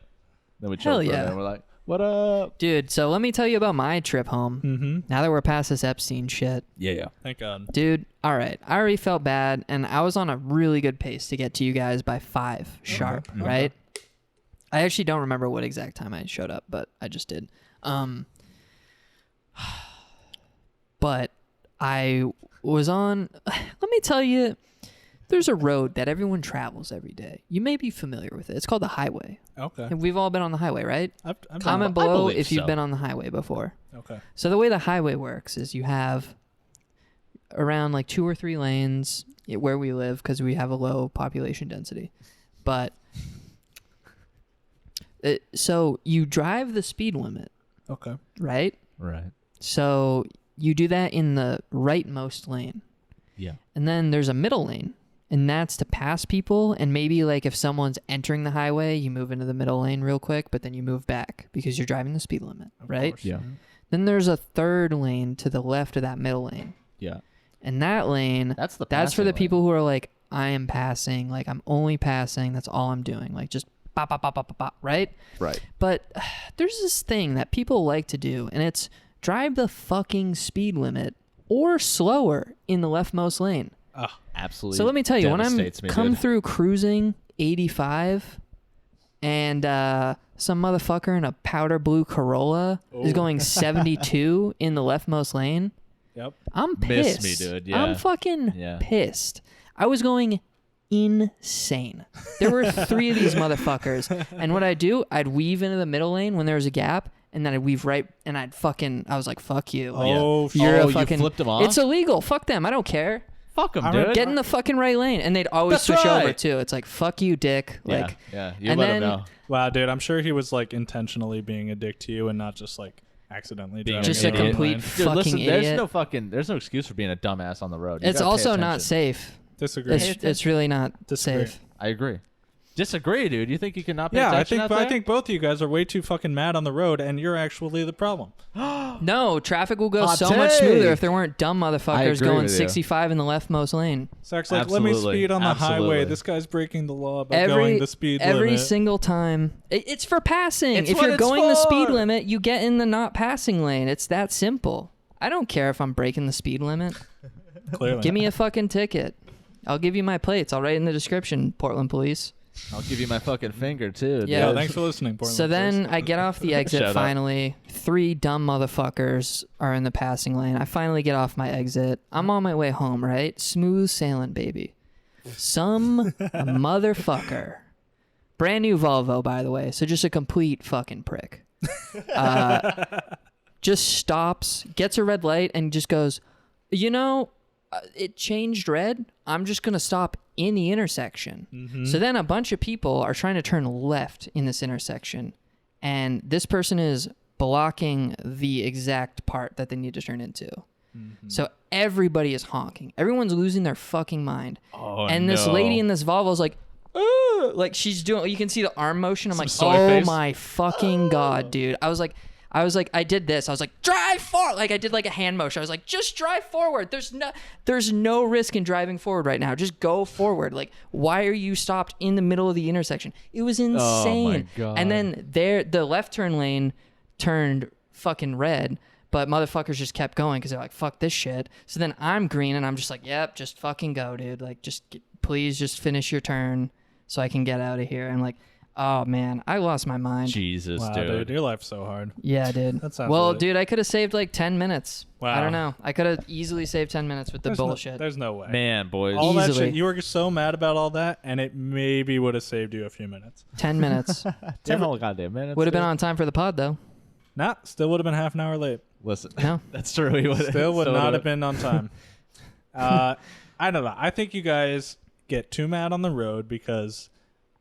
Then we Hell chilled for a yeah. minute and we're like, what up? Dude, so let me tell you about my trip home. Mm-hmm. Now that we're past this Epstein shit. Yeah. Thank God. Dude, all right. I already felt bad, and I was on a really good pace to get to you guys by 5 sharp, right? I actually don't remember what exact time I showed up, but I just did. But I was on, let me tell you, there's a road that everyone travels every day. You may be familiar with it. It's called the highway. Okay. And we've all been on the highway, right? I've Comment I below believe if you've so. been on the highway before. Okay. So the way the highway works is you have around like 2 or 3 lanes where we live because we have a low population density. But so you drive the speed limit, Okay. right? Right. So you do that in the rightmost lane. Yeah. And then there's a middle lane, and that's to pass people. And maybe like if someone's entering the highway, you move into the middle lane real quick, but then you move back because you're driving the speed limit, right? Course. Yeah. Then there's a third lane to the left of that middle lane. Yeah. And that lane, That's the that's for passing the lane. people who are like, I am passing, like I'm only passing, that's all I'm doing. Like just bop, bop, bop, bop, bop, bop, right? Right. But there's this thing that people like to do, and it's drive the fucking speed limit or slower in the leftmost lane. Absolutely. So let me tell you, when I'm devastates me, come dude. through cruising 85 and some motherfucker in a powder blue Corolla is Oh. going 72 in the leftmost lane, Yep. I'm Miss pissed. me, dude. Yeah. I'm fucking Yeah. pissed. I was going insane. There were 3 of these motherfuckers. And what I'd do, I'd weave into the middle lane when there was a gap, and then I'd weave right, and I was like, fuck you. Like, Oh, you're Oh, a you fucking, flipped them off? It's illegal. Fuck them. I don't care. Fuck them, I'm dude. gonna Get in the fucking right lane. And they'd always That's switch over right. too. It's like, fuck you, dick. Like, yeah. You and let then- them know. Wow, dude. I'm sure he was like intentionally being a dick to you and not just like accidentally Being driving just in a the wrong complete lane. Dude, fucking listen, idiot. there's no excuse for being a dumbass on the road. You It's gotta pay also not attention. safe. Disagree. It's really not Disagree. safe. I agree. Disagree, dude. You think you can not pay Yeah, attention out there? I think both of you guys are way too fucking mad on the road, and you're actually the problem. No, traffic will go Hot so much take. smoother if there weren't dumb I motherfuckers agree going with you. 65 in the leftmost lane. Zach's like, let me Absolutely. speed on the highway. Absolutely. This guy's breaking the law by going the speed every limit. single time. It's for passing. It's if what you're it's going the speed for. limit, you get in the not passing lane. It's that simple. I don't care if I'm breaking the speed limit. Clearly. Give me a fucking ticket. I'll give you my plates. I'll write in the description, Portland Police. I'll give you my fucking finger too. Yeah. Yeah, thanks for listening. Portland So then I get off the exit Shut up. finally. 3 dumb motherfuckers are in the passing lane. I finally get off my exit. I'm on my way home, right? Smooth sailing, baby. Some motherfucker. Brand new Volvo, by the way. So just a complete fucking prick. Just stops, gets a red light, and just goes, it changed red. I'm just going to stop in the intersection. Mm-hmm. So then a bunch of people are trying to turn left in this intersection. And this person is blocking the exact part that they need to turn into. Mm-hmm. So everybody is honking. Everyone's losing their fucking mind. Oh, and this lady in this Volvo is like, "Ugh," like she's doing, you can see the arm motion. I'm like, oh face. my fucking God, dude. I was like, I did this. I was like, drive forward. Like I did like a hand motion. I was like, just drive forward. There's no risk in driving forward right now. Just go forward. Like, why are you stopped in the middle of the intersection? It was insane. Oh my God. And then the left turn lane turned fucking red, but motherfuckers just kept going because they're like, fuck this shit. So then I'm green and I'm just like, yep, just fucking go, dude. Like, please just finish your turn so I can get out of here. And like, oh man, I lost my mind. Jesus, Wow, dude. your life's so hard. Yeah, dude. That sounds well, really- dude, I could have saved like 10 minutes. Wow. I don't know. I could have easily saved 10 minutes with the bullshit. There's no way. Man, boys. All that Easily. shit, you were so mad about all that, and it maybe would have saved you a few minutes. 10 minutes. 10 whole goddamn minutes. Would have been dude. on time for the pod, though. Nah, still would have been half an hour late. Listen, No. that's true. He would Still would not have been on time. I don't know. I think you guys get too mad on the road because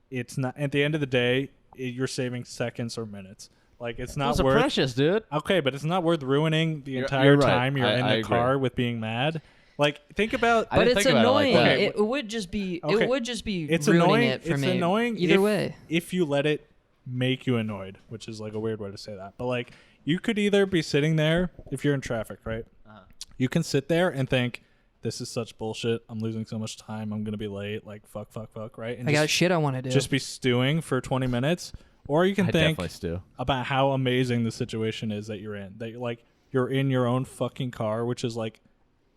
it's not. At the end of the day, you're saving seconds or minutes. Like it's not Those are worth. precious, dude. Okay, but it's not worth ruining the You're entire right. time you're in I the agree. car with being mad. Like think about. I But didn't it's think about it like annoying. that. It would just be. Okay. It would just be. It's ruining annoying. it for It's me. annoying Either way. if you let it make you annoyed, which is like a weird way to say that. But like you could either be sitting there if you're in traffic, right? You can sit there and think, this is such bullshit. I'm losing so much time. I'm going to be late. Like, fuck, right? And I got shit I want to do. just be stewing for 20 minutes. Or you can I think definitely still. about how amazing the situation is that you're in. That you're in your own fucking car, which is like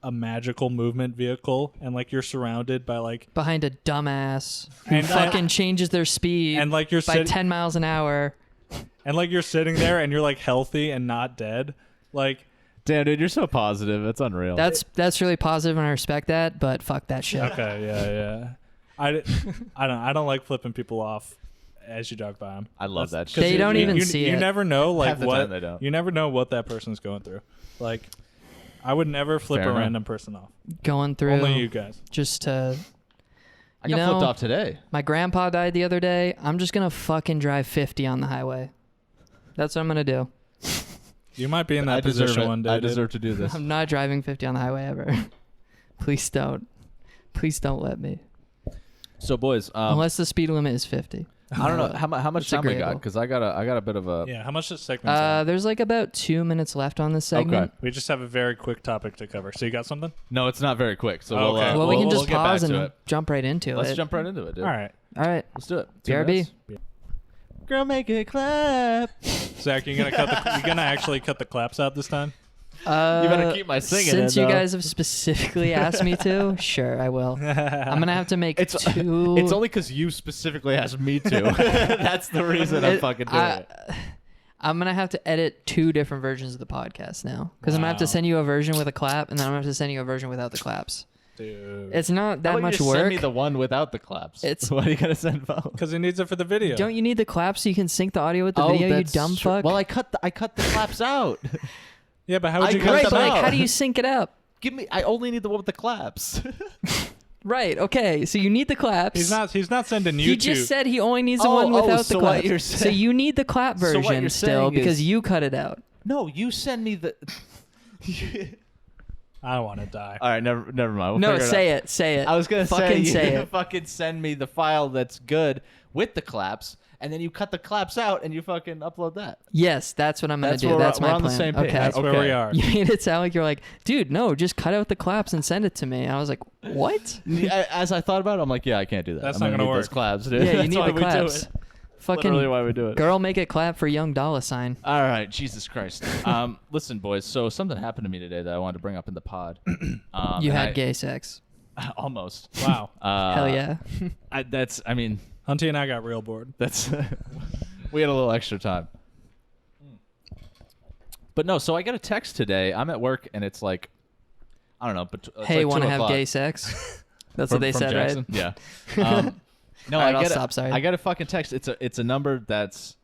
a magical movement vehicle. And like you're surrounded by like... behind a dumbass who And- fucking changes their speed And like you're by 10 miles an hour. and like you're sitting there and you're like healthy and not dead. Like... Damn, dude, you're so positive. It's unreal. That's really positive and I respect that, but fuck that shit. Okay, yeah. I don't like flipping people off as you jog by them. I love that 'cause shit. They don't even see You it. never know like Half the what time they don't. you never know what that person's going through. Like I would never flip Fair a enough. random person off. Going through Only you guys. just to... I you got know, flipped off today. My grandpa died the other day. I'm just going to fucking drive 50 on the highway. That's what I'm going to do. You might be in that I deserve position it. one day. I dude. deserve to do this. I'm not driving 50 on the highway ever. Please don't. Please don't let me. So, boys, Unless the speed limit is 50. I don't know how much It's time we got agreeable. because I got a bit of a. Yeah, how much does segment have? There's like about 2 minutes left on this segment. Okay. We just have a very quick topic to cover. So you got something? No, it's not very quick. So Okay. Well, we can we'll just get back pause to and it. jump right into Let's it. jump right into it, dude. All right. All right. Let's do it. 2 BRB. minutes. Girl, make it clap. Zach, you're gonna actually cut the claps out this time? You better keep my singing Since in, you though. guys have specifically asked me to, sure, I will. I'm going to have to make It's two... It's only because you specifically asked me to. That's the reason I'm fucking doing it. I'm going to have to edit 2 different versions of the podcast now. Because I'm going to have to Wow. send you a version with a clap, and then I'm going to have to send you a version without the claps. Dude. It's not How that about much you just work. Send me the one without the claps. It's- Why are you gonna send both? Because he needs it for the video. Don't you need the claps so you can sync the audio with the video, you that's dumb true. fuck? Well, I cut the claps out. Yeah, but how would I you cut cut right, them but them like, out. how do you sync it up? I only need the one with the claps. Right, okay, so you need the claps. He's not sending you He two. just said he only needs the Oh, one without the so what claps. you're So saying- you need the clap So what version you're still saying because is- you cut it out. No, you send me the. I don't want to die. All right, never mind. We'll No, figure say out. it. Say it. I was gonna fucking say you it. fucking send me the file that's good with the claps, and then you cut the claps out and you fucking upload that. Yes, that's what I'm gonna That's do. where That's we're my on the plan. same page. Okay. That's where Okay. we are. You made it sound like you're like, dude, no, just cut out the claps and send it to me. And I was like, what? As I thought about it, I'm like, yeah, I can't do that. That's I'm not gonna gonna need those work. claps, dude. Yeah, you That's need why the we do claps. it. Fucking Literally why we do it. girl, make it clap for Young Dollar Sign. All right, Jesus Christ. Listen, boys. So something happened to me today that I wanted to bring up in the pod. You and had I- gay sex. Almost. Wow. Hell yeah. I mean, Hunty and I got real bored. that's we had a little extra time. But no, so I got a text today. I'm at work and it's like, I don't know, but Hey, like want to have 2:00. gay sex? That's From- what they from said, Jackson? right? Yeah. No, All right, I I'll get stop, sorry. I got a fucking text. It's a number that's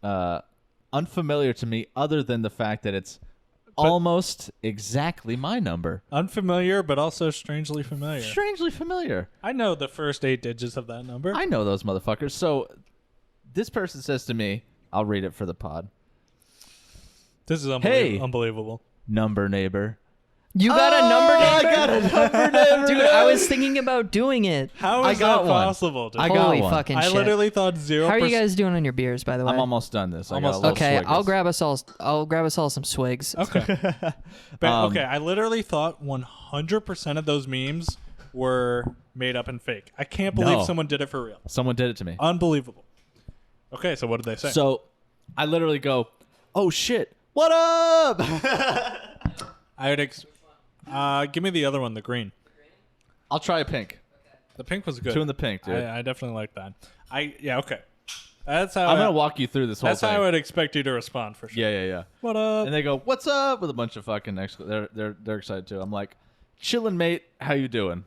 unfamiliar to me, other than the fact that it's almost exactly my number. Unfamiliar, but also strangely familiar. Strangely familiar. I know the first 8 digits of that number. I know those motherfuckers. So this person says to me, I'll read it for the pod. This is Hey. unbelievable. Number neighbor. You got a number I neighbor? got a number neighbor. Dude, I was thinking about doing it. How I is got that one. possible, dude? I got Holy one. fucking I shit. literally thought 0%. How are you guys doing on your beers, by the way? I'm almost done this. I got a Almost little Okay, swig I'll this. grab us all some swigs. Okay. But, okay, I literally thought 100% of those memes were made up and fake. I can't believe No. someone did it for real. Someone did it to me. Unbelievable. Okay, so what did they say? So I literally go, "Oh shit, what up?" I would give me the other one, the green. I'll try a pink. The pink was good. 2 in the pink, dude. I definitely like that. Okay. That's how I'm gonna walk you through this whole That's thing. how I would expect you to respond for sure. Yeah. What up? And they go, "What's up?" with a bunch of fucking they're excited too. I'm like, "Chillin', mate. How you doing?"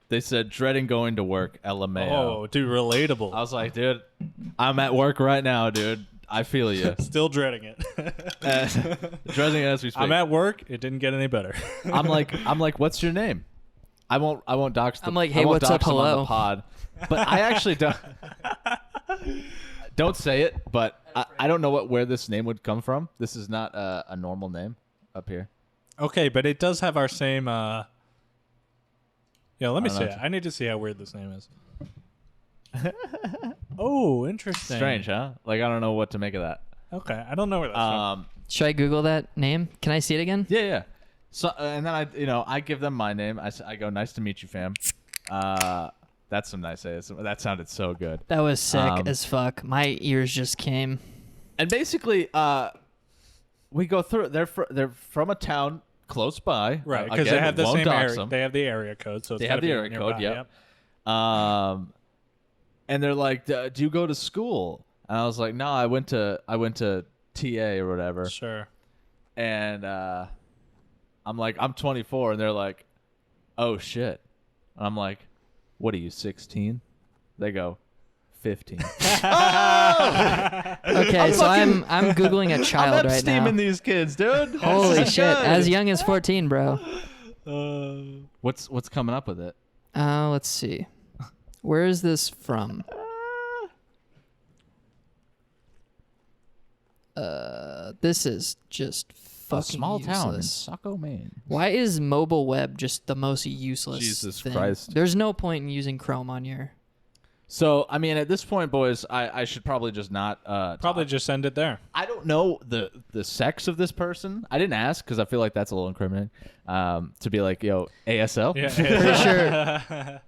They said, "Dreading going to work." LMAO. Oh, dude, relatable. I was like, "Dude, I'm at work right now, dude. I feel you." Still dreading it. Dreading as we speak. I'm at work. It didn't get any better. I'm like, "What's your name?" I won't dox the I'm like, I "Hey, won't what's up, dox them on hello?" the pod. But I actually don't say it, but I don't know where this name would come from. This is not a normal name up here. Okay, but it does have our same. Yeah, let me I don't see know. it. I need to see how weird this name is. Oh, interesting. Strange, huh? Like, I don't know what to make of that. Okay, I don't know where that's from. Should I Google that name? Can I see it again? Yeah. So, and then I give them my name. I go, "Nice to meet you, fam." That's some nice AS. That sounded so good. That was sick as fuck. My ears just came. And basically, we go through. They're from a town close by, Right, because they have the same area. They have the area code, so it's They gotta have the be area nearby, code, yep. And they're like, "Do you go to school?" And I was like, "No, I went to TA or whatever." Sure. And I'm like, "I'm 24," and they're like, "Oh shit." And I'm like, "What are you, 16?" They go, 15. Okay, so I'm googling a child I'm right now. steaming these kids, dude. Holy This is shit! good. As young as 14, bro. What's coming up with it? Let's see. Where is this from? This is just fucking A small town in useless. Saco, Maine. Why is mobile web just the most useless Jesus thing? Christ. There's no point in using Chrome on your... So, I mean, at this point, boys, I should probably just not Probably talk. just send it there. I don't know the sex of this person. I didn't ask because I feel like that's a little incriminating. To be like, yo, ASL. Yeah. Pretty sure.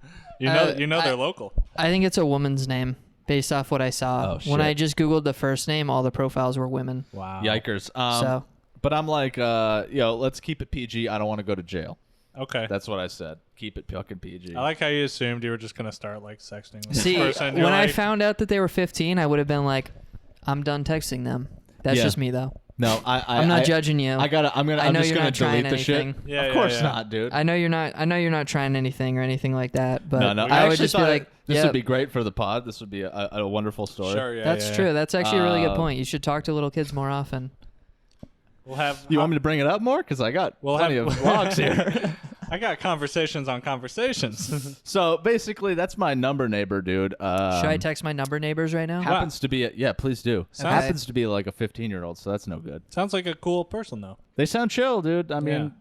You know they're local. I think it's a woman's name based off what I saw. Oh, When shit. I just Googled the first name, all the profiles were women. Wow. Yikers. So But I'm like, yo, let's keep it PG. I don't want to go to jail. Okay. That's what I said. Keep it fucking PG. I like how you assumed you were just gonna start like sexting with see, this person. when You're I like, found out that they were 15, I would have been like, I'm done texting them. That's Yeah. just me though. No, I'm not judging you. I'm I know just you're gonna not trying delete the shit. anything. Yeah, of yeah, course yeah. not, dude. I know you're not trying anything or anything like that. But No. I would actually just be thought like, this yeah, would be great for the pod. This would be a wonderful story. Sure, yeah. that's yeah, true. yeah. That's actually a really good Um, point. You should talk to little kids more often. We'll have. You want me to bring it up more? Because I got plenty of vlogs here. I got conversations on conversations. So basically, that's my number neighbor, dude. Should I text my number neighbors right now? Happens to be yeah, please do. Sounds- Happens to be like a 15-year-old, so that's no good. Sounds like a cool person though. They sound chill, dude. I mean,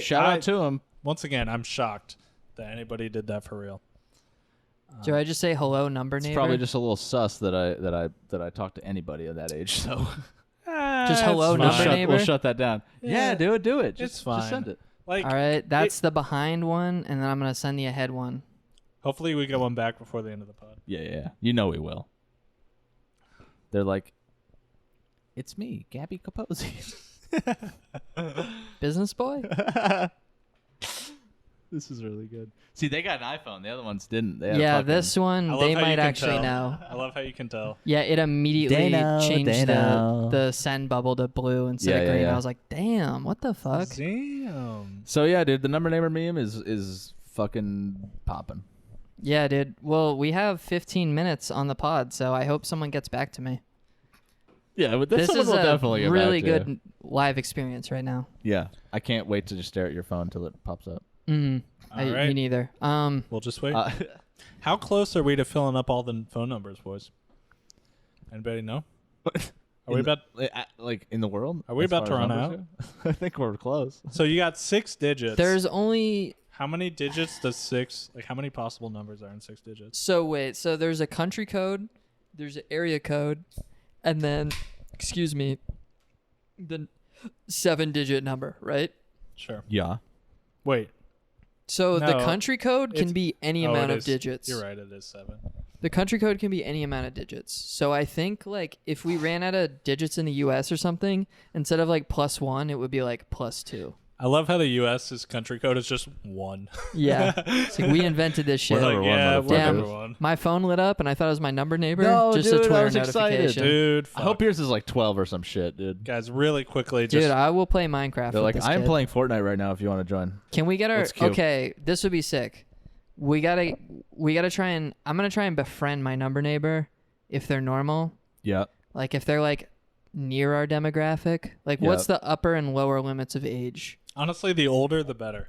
shout out to them. Once again, I'm shocked that anybody did that for real. Do I just say hello, number It's neighbor? probably just a little sus that I talk to anybody of that age. So Just hello, It's number fine. neighbor? we'll shut that down. Yeah. Yeah, dude, do it. It's Just fine. send it. Like, All right, that's the behind one, and then I'm gonna send the ahead one. hopefully we get one back before the end of the pod. Yeah. You know we will. They're like, it's me, Gabby Capozzi. Business boy? This is really good. See, they got an iPhone. The other ones didn't. They had Yeah, fucking... this one, they might actually know. I love how you can tell. Yeah, it immediately changed the send bubble to blue instead of green. Yeah. I was like, damn, what the fuck? Damn. So, yeah, dude, the number neighbor meme is fucking popping. Yeah, dude. Well, we have 15 minutes on the pod, so I hope someone gets back to me. Yeah, but this is will a definitely get really back to good live experience right now. Yeah, I can't wait to just stare at your phone until it pops up. All right. Me neither. We'll just wait. How close are we to filling up all the phone numbers, boys? Anybody know? Are we about like in the world? Are we about to run out? I think we're close. So you got 6 digits. There's only... How many digits does 6... Like, how many possible numbers are in 6 digits? So, wait. So, there's a country code. There's an area code. And then, excuse me, the 7-digit number, right? Sure. Yeah. Wait. So, No, the country code can be any amount of is. digits. You're right. It is 7. The country code can be any amount of digits. So, I think, like, if we ran out of digits in the U.S. or something, instead of, like, +1, it would be, like, +2. I love how the U.S.'s country code is just 1. Yeah. It's like we invented this shit. We're number one, yeah, we're Damn. number 1. My phone lit up and I thought it was my number neighbor. No, just dude, a I Twitter was excited. notification. Dude, I hope yours is like 12 or some shit, dude. Guys, really quickly, Dude, just I will play Minecraft. They're with like, this I'm kid. playing Fortnite right now if you want to join. Can we get our... Let's queue. Okay, this would be sick. We gotta try and... I'm gonna try and befriend my number neighbor if they're normal. Yeah. Like, if they're, like, near our demographic. Like, what's the upper and lower limits of age? honestly, the older, the better.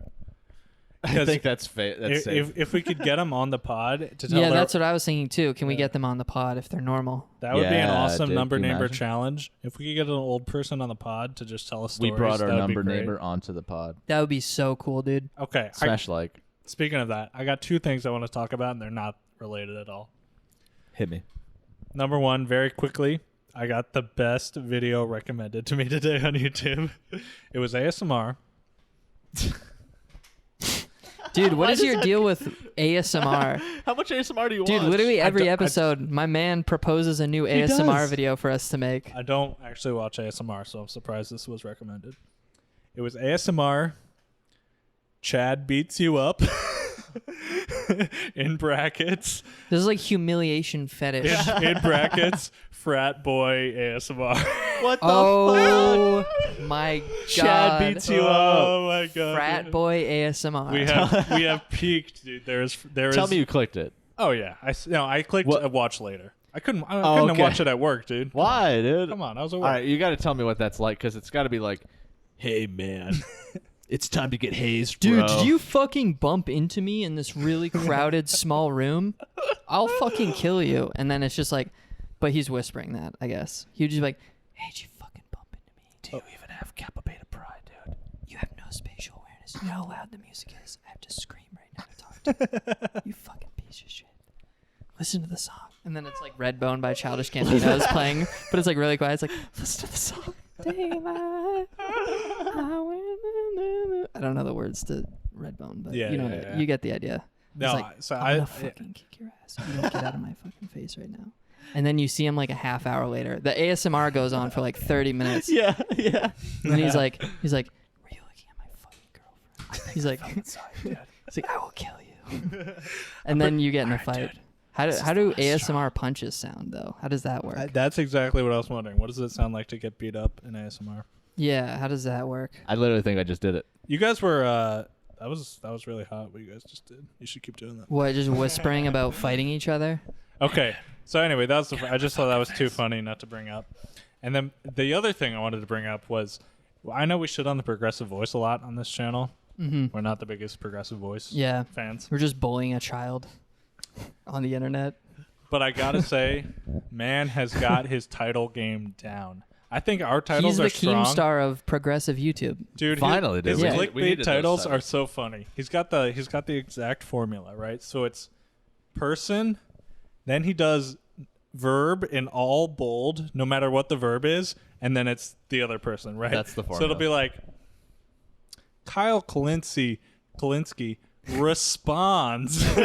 I think that's safe. If we could get them on the pod to tell Yeah, that's what I was thinking, too. Can we Yeah. get them on the pod if they're normal? that would be an Yeah, awesome dude, number can you neighbor imagine? challenge. If we could get an old person on the pod to just tell us stories, We brought our that would be number great. neighbor onto the pod. That would be so cool, dude. Okay. Smash like. Speaking of that, I got 2 things I want to talk about, and they're not related at all. Hit me. Number 1, very quickly, I got the best video recommended to me today on YouTube. It was ASMR. Dude, what is your deal with ASMR? How much ASMR do you Dude, watch? literally every episode, my man proposes a new ASMR does. video for us to make. I don't actually watch ASMR, so I'm surprised this was recommended. It was ASMR. Chad beats you up. In brackets. This is like humiliation fetish. In brackets, frat boy ASMR. What the Oh my god. Chad beats you up. Oh my god. Frat boy ASMR. We have peaked, dude. There is. Tell me you clicked it. Oh yeah. I clicked What? watch later. I couldn't okay. watch it at work, dude. Why, dude? Come on, I was at All work. right, you got to tell me what that's like, because it's got to be like, hey, man, it's time to get hazed, Dude, bro. did you fucking bump into me in this really crowded small room? I'll fucking kill you. And then it's just like, but he's whispering that, I guess. He'd just be like, hey, did you fucking bump into me? Do you even have Kappa Beta Pride, dude? You have no spatial awareness. You know how loud the music is. I have to scream right now to talk to you. You fucking piece of shit. Listen to the song. And then it's like Redbone by Childish Gambino is playing, but it's like really quiet. It's like, listen to the song. Daylight. I don't know the words to Redbone, but Yeah, you know, yeah. you get the idea. No, It's like, so I'm gonna fucking kick your ass. You don't get out of my fucking face right now. And then you see him like a half hour later. The ASMR goes on for like 30 minutes. Yeah. And then he's like, were you looking at my fucking girlfriend? He's like, he's like, I will kill you. And then you get in a fight. How do ASMR punches sound though? How does that work? That's exactly what I was wondering. What does it sound like to get beat up in ASMR? Yeah, how does that work? I literally think I just did it. You guys were that was really hot what you guys just did. You should keep doing that. What, just whispering about fighting each other? Okay. So anyway, that was I just thought that was too funny not to bring up. And then the other thing I wanted to bring up was, I know we shit on the Progressive Voice a lot on this channel. Mm-hmm. We're not the biggest Progressive Voice fans. We're just bullying a child on the internet. But I gotta say, man has got his title game down. I think our titles are strong. He's the Keemstar of progressive YouTube. Dude, Finally, his dude. clickbait We needed those titles are titles. so funny. He's got the exact formula, right? So it's person, then he does verb in all bold, no matter what the verb is, and then it's the other person, right? That's the So it'll formula. be like Kyle Kalinsky responds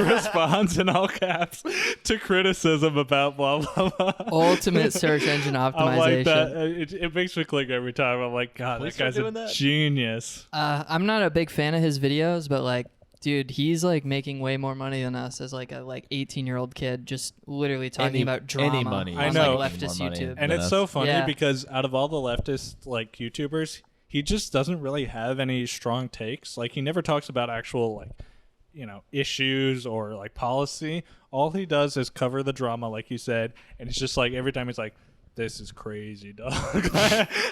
in all caps to criticism about blah blah blah. Ultimate search engine optimization. I'm like that. It makes me click every time. I'm like, God, Please that guy's start a doing that. genius. I'm not a big fan of his videos, but like Dude, he's like making way more money than us as like a 18-year-old kid, just literally talking about drama. Any money. I on, know. like, leftist YouTube. And it's so funny Yeah. because out of all the leftist like YouTubers, he just doesn't really have any strong takes. Like he never talks about actual like, you know, issues or like policy. All he does is cover the drama, like you said, and it's just like every time he's like, this is crazy, dog.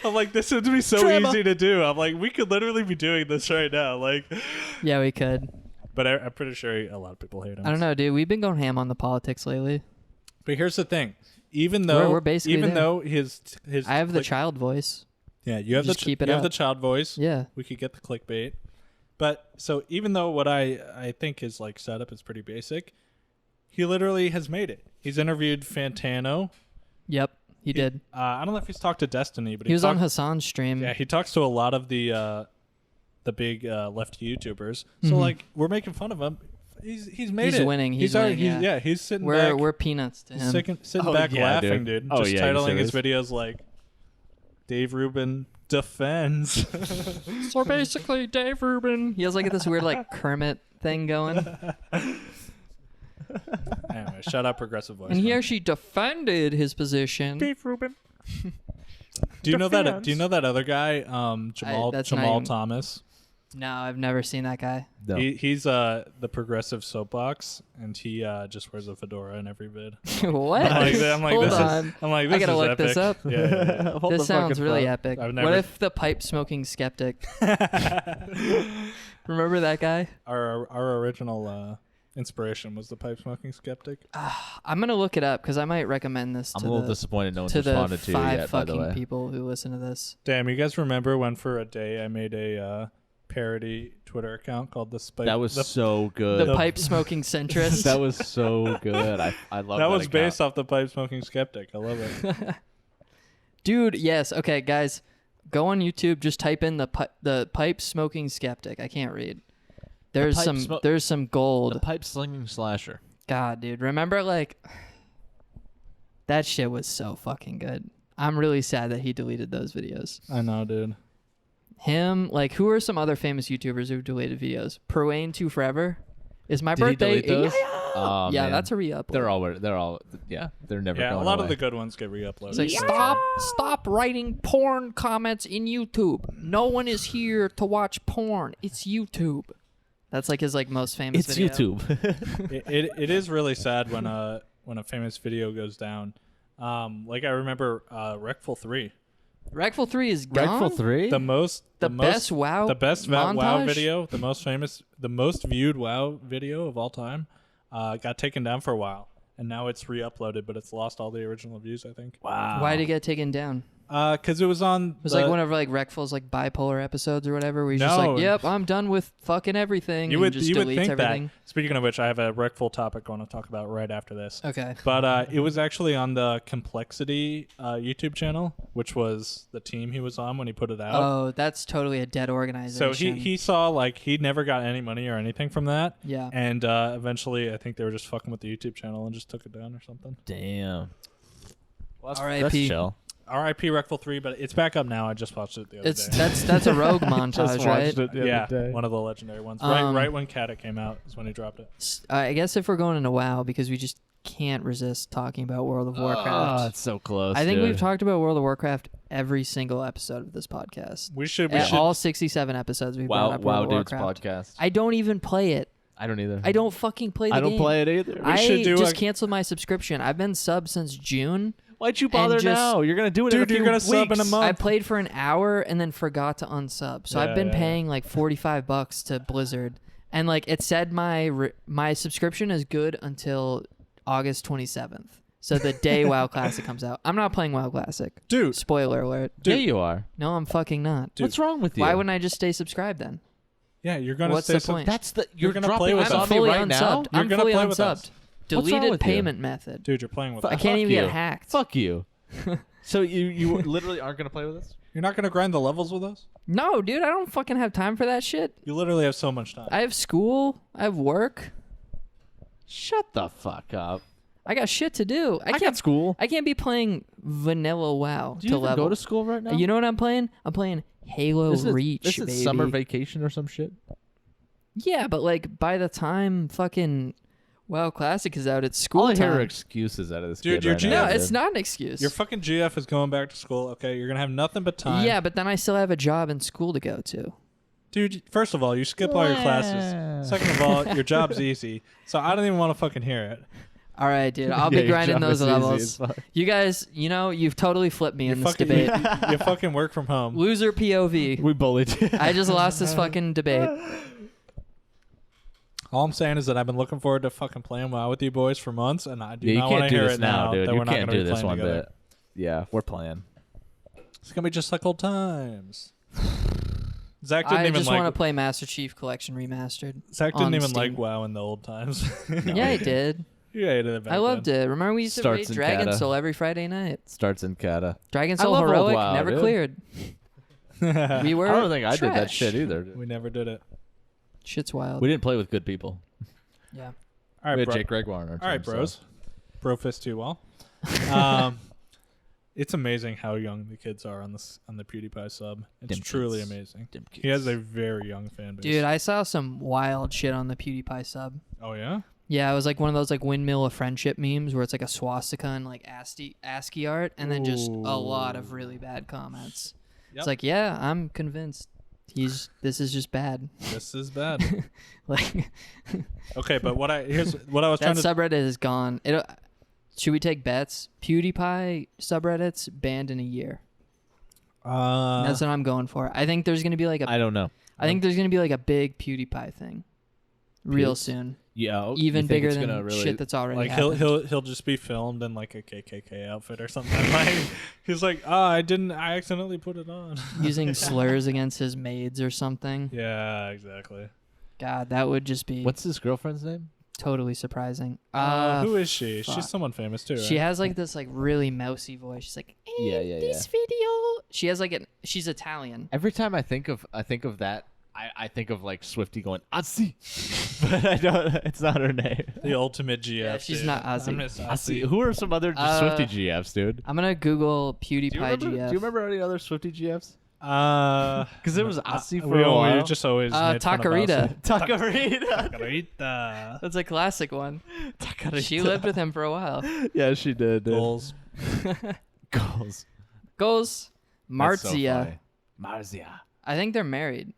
I'm like, this would be so easy to do. I'm like, we could literally be doing this right now. Like, Yeah, we could. but I'm pretty sure a lot of people hate him. I don't know, dude. We've been going ham on the politics lately. But here's the thing: even though We're basically even there. though his I have the child voice. yeah, you have Just the keep it you have up. the child voice. Yeah. We could get the clickbait. But so even though what I think his like setup is pretty basic, he literally has made it. He's interviewed Fantano. Yep, he did. I don't know if he's talked to Destiny, but He was on talked, Hassan's stream. yeah, he talks to a lot of the big left YouTubers. So like we're making fun of him. He's made He's it. winning. He's winning, yeah. He's sitting back. We're peanuts to him. Sitting back yeah, laughing, dude. Oh, Just yeah, he titling his serious? videos like Dave Rubin defends. So basically, Dave Rubin. He has like this weird like Kermit thing going, Anyway, shout out Progressive Voice. and he man. actually defended his position. Dave Rubin. Do you know that? Do you know that other guy, Jamal that's not Jamal even- Thomas? No, I've never seen that guy. No. He's the progressive soapbox, and he just wears a fedora in every vid. What? I'm like, Hold this on. is. I'm like, this I gotta is look epic. this up. Yeah. Hold the This sounds fucking really phone. epic. I've What never- if the pipe smoking skeptic? Remember that guy? Our original inspiration was the pipe smoking skeptic. I'm gonna look it up because I might recommend this I'm to a little the disappointed no one's to the responded to you 5 yet, by the fucking way. people who listen to this. Damn, you guys remember when for a day I made a parody Twitter account called the Spike? That was so The good. pipe smoking centrist. That was so good. I love that. that was account. based off the pipe smoking skeptic. I love it. Dude, yes. Okay, guys, go on YouTube. Just type in the pipe smoking skeptic. I can't read. There's pipe some smo- there's some gold. The pipe slinging slasher. God, dude, remember like that shit was so fucking good. I'm really sad that he deleted those videos. I know, dude. Him, like, who are some other famous YouTubers who've deleted videos? Perwayne 2 Forever. Is my Did he birthday? delete those? Yeah, Oh, yeah, man. that's a re-upload. They're all yeah. They're never Yeah, a going lot away. of the good ones get re-uploaded. It's like, stop writing porn comments in YouTube. No one is here to watch porn. It's YouTube. That's like his like most famous It's video. YouTube. it is really sad when a famous video goes down. Like I remember Reckful 3. Reckful 3 is gone? Reckful 3? The best WoW the best WoW montage? video, the most famous, the most viewed WoW video of all time, got taken down for a while, and now it's re-uploaded, but it's lost all the original views, I think. Wow. Why did it get taken down? Because it was on. It was like one of like Reckful's like bipolar episodes or whatever, where he's just No. like, "Yep, I'm done with fucking everything." You and would just you would deletes think everything. that. Speaking of which, I have a Reckful topic I want to talk about right after this. Okay. But it was actually on the Complexity YouTube channel, which was the team he was on when he put it out. Oh, that's totally a dead organization. So he saw like he never got any money or anything from that. Yeah. And eventually, I think they were just fucking with the YouTube channel and just took it down or something. Damn. Well, that's R.I.P. chill. R.I.P. Reckful 3, but it's back up now. I just watched it the other It's day. that's a rogue montage, right? Yeah, one of the legendary ones. Right when Kata came out is when he dropped it. I guess if we're going into WoW, because we just can't resist talking about World of Warcraft. Oh, it's so close. I think dude. we've talked about World of Warcraft every single episode of this podcast. We should. All 67 episodes we've brought up Wow World of Dudes Warcraft. podcast. I don't even play it. I don't either. I don't fucking play the game. I don't play it either. I should do just a- canceled my subscription. I've been sub since June. Why'd you bother just- now? You're gonna do it. Dude, in a few you're gonna sub in a weeks. month. I played for an hour and then forgot to unsub. So I've been Yeah. paying like $45 to Blizzard, and like it said my subscription is good until August 27th. So the day WoW Classic comes out. I'm not playing WoW Classic. Dude, Spoiler alert. Yeah, you are. No, I'm fucking not. What's wrong with you? Why wouldn't I just stay subscribed then? yeah, you're gonna. What's stay the sub- point? That's the. You're You're gonna dropping play with us us. I'm on me fully right unsubed. now. You're I'm gonna fully play with us. unsubed. What's wrong Deleted with you? payment method. Dude, you're playing with I us. can't even you. get hacked. Fuck you. So you literally aren't gonna play with us? You're not gonna grind the levels with us. No, dude, I don't fucking have time for that shit. You literally have so much time. I have school. I have work. Shut the fuck up. I got shit to do. I got school. I can't be playing vanilla WoW Do you to even level. go to school right now? You know what I'm playing? I'm playing Halo This is, Reach, this is baby. summer vacation or some shit. Yeah, but like by the time fucking WoW Classic is out, it's school All I time. hear are excuses out of this Dude, kid your right GF now, No, it's dude. not an excuse. Your fucking GF is going back to school. Okay, you're gonna have nothing but time. Yeah, but then I still have a job and school to go to. Dude, first of all, you skip all your classes. Second of all, your job's easy. So I don't even want to fucking hear it. All right, dude. I'll Yeah, be your grinding job those is easy levels. as fuck. You guys, you've totally flipped me in this fucking, debate. You fucking work from home. Loser POV. We bullied you. I just lost this fucking debate. All I'm saying is that I've been looking forward to fucking playing WoW with you boys for months, and I do Yeah, you not want can't to do hear this it now, dude. that You we're not can't gonna do be this playing one together. bit. Yeah, we're playing. It's gonna be just like old times. Zach didn't I even just like. want to play Master Chief Collection Remastered. Zach didn't on even Steam. like WoW in the old times. Yeah, I did. You hated it back I loved then. it. Remember we used to Starts raid in Dragon Kata. Soul every Friday night. Starts in Kata. Dragon I Soul love old Heroic WoW, never dude. cleared. We were. I don't think I did that trash. shit either. Dude. We never did it. Shit's wild. We didn't play with good people. Yeah. All We right, had bro. Jake Gregoire on our team. All right, so- bros. Brofist too well. It's amazing how young the kids are on the PewDiePie sub. It's Dim truly kids. amazing. Dim He has kids. a very young fan base. Dude, I saw some wild shit on the PewDiePie sub. Oh yeah. Yeah, it was like one of those like windmill of friendship memes where it's like a swastika and like ASCII art, and then just a lot of really bad comments. Yep. It's like, yeah, I'm convinced this is just bad. This is bad. Like Okay, but here's what I was that trying to. subreddit is gone. Should we take bets? PewDiePie subreddits banned in a year. That's what I'm going for. I think there's gonna be like I don't know. I think there's gonna be like a big PewDiePie thing, real Pews? soon. Yeah, Even you think bigger it's than gonna really, shit that's already like happened. he'll just be filmed in like a KKK outfit or something. Like he's like, I accidentally put it on. using slurs against his maids or something. Yeah, exactly. God, that would just be What's his girlfriend's name? totally surprising. Who is she? fuck. She's someone famous too. She right? has like this like really mousy voice. She's like, Yeah, this video. She has like she's Italian. Every time I think of that, I think of like Swifty going Ozzy, but I don't. It's not her name. the ultimate GF. Yeah, she's dude. not Ozzy. I miss Ozzy. Ozzy. Who are some other Swifty GFs, dude? I'm gonna Google PewDiePie Do you GF. remember any other Swifty GFs? Because there was Ozzy for a while. We just always made fun of Takarita. Takarita. Takarita. That's a classic one. Takarita. She lived with him for a while. Yeah, she did. Dude. Goals. Goals. Goes That's so Marzia. funny. Marzia. I think they're married.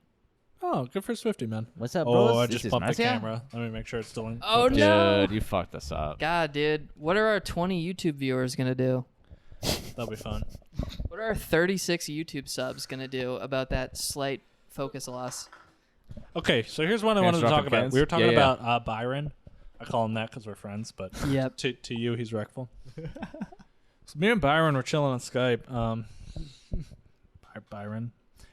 Oh, good for Swifty, man. What's up, Oh, bros? I This just is bumped the Marzia? camera. Let me make sure it's still in. Oh, focus. no. Dude, you fucked us up. God, dude. What are our 20 YouTube viewers gonna do? That'll be fun. What are our 36 YouTube subs gonna do about that slight focus loss? Okay, so here's what I Parents wanted to talk dropping about. cans? We were talking Yeah, yeah. about Byron. I call him that because we're friends, but Yep. to you, he's Reckful. So me and Byron were chilling on Skype. Byron.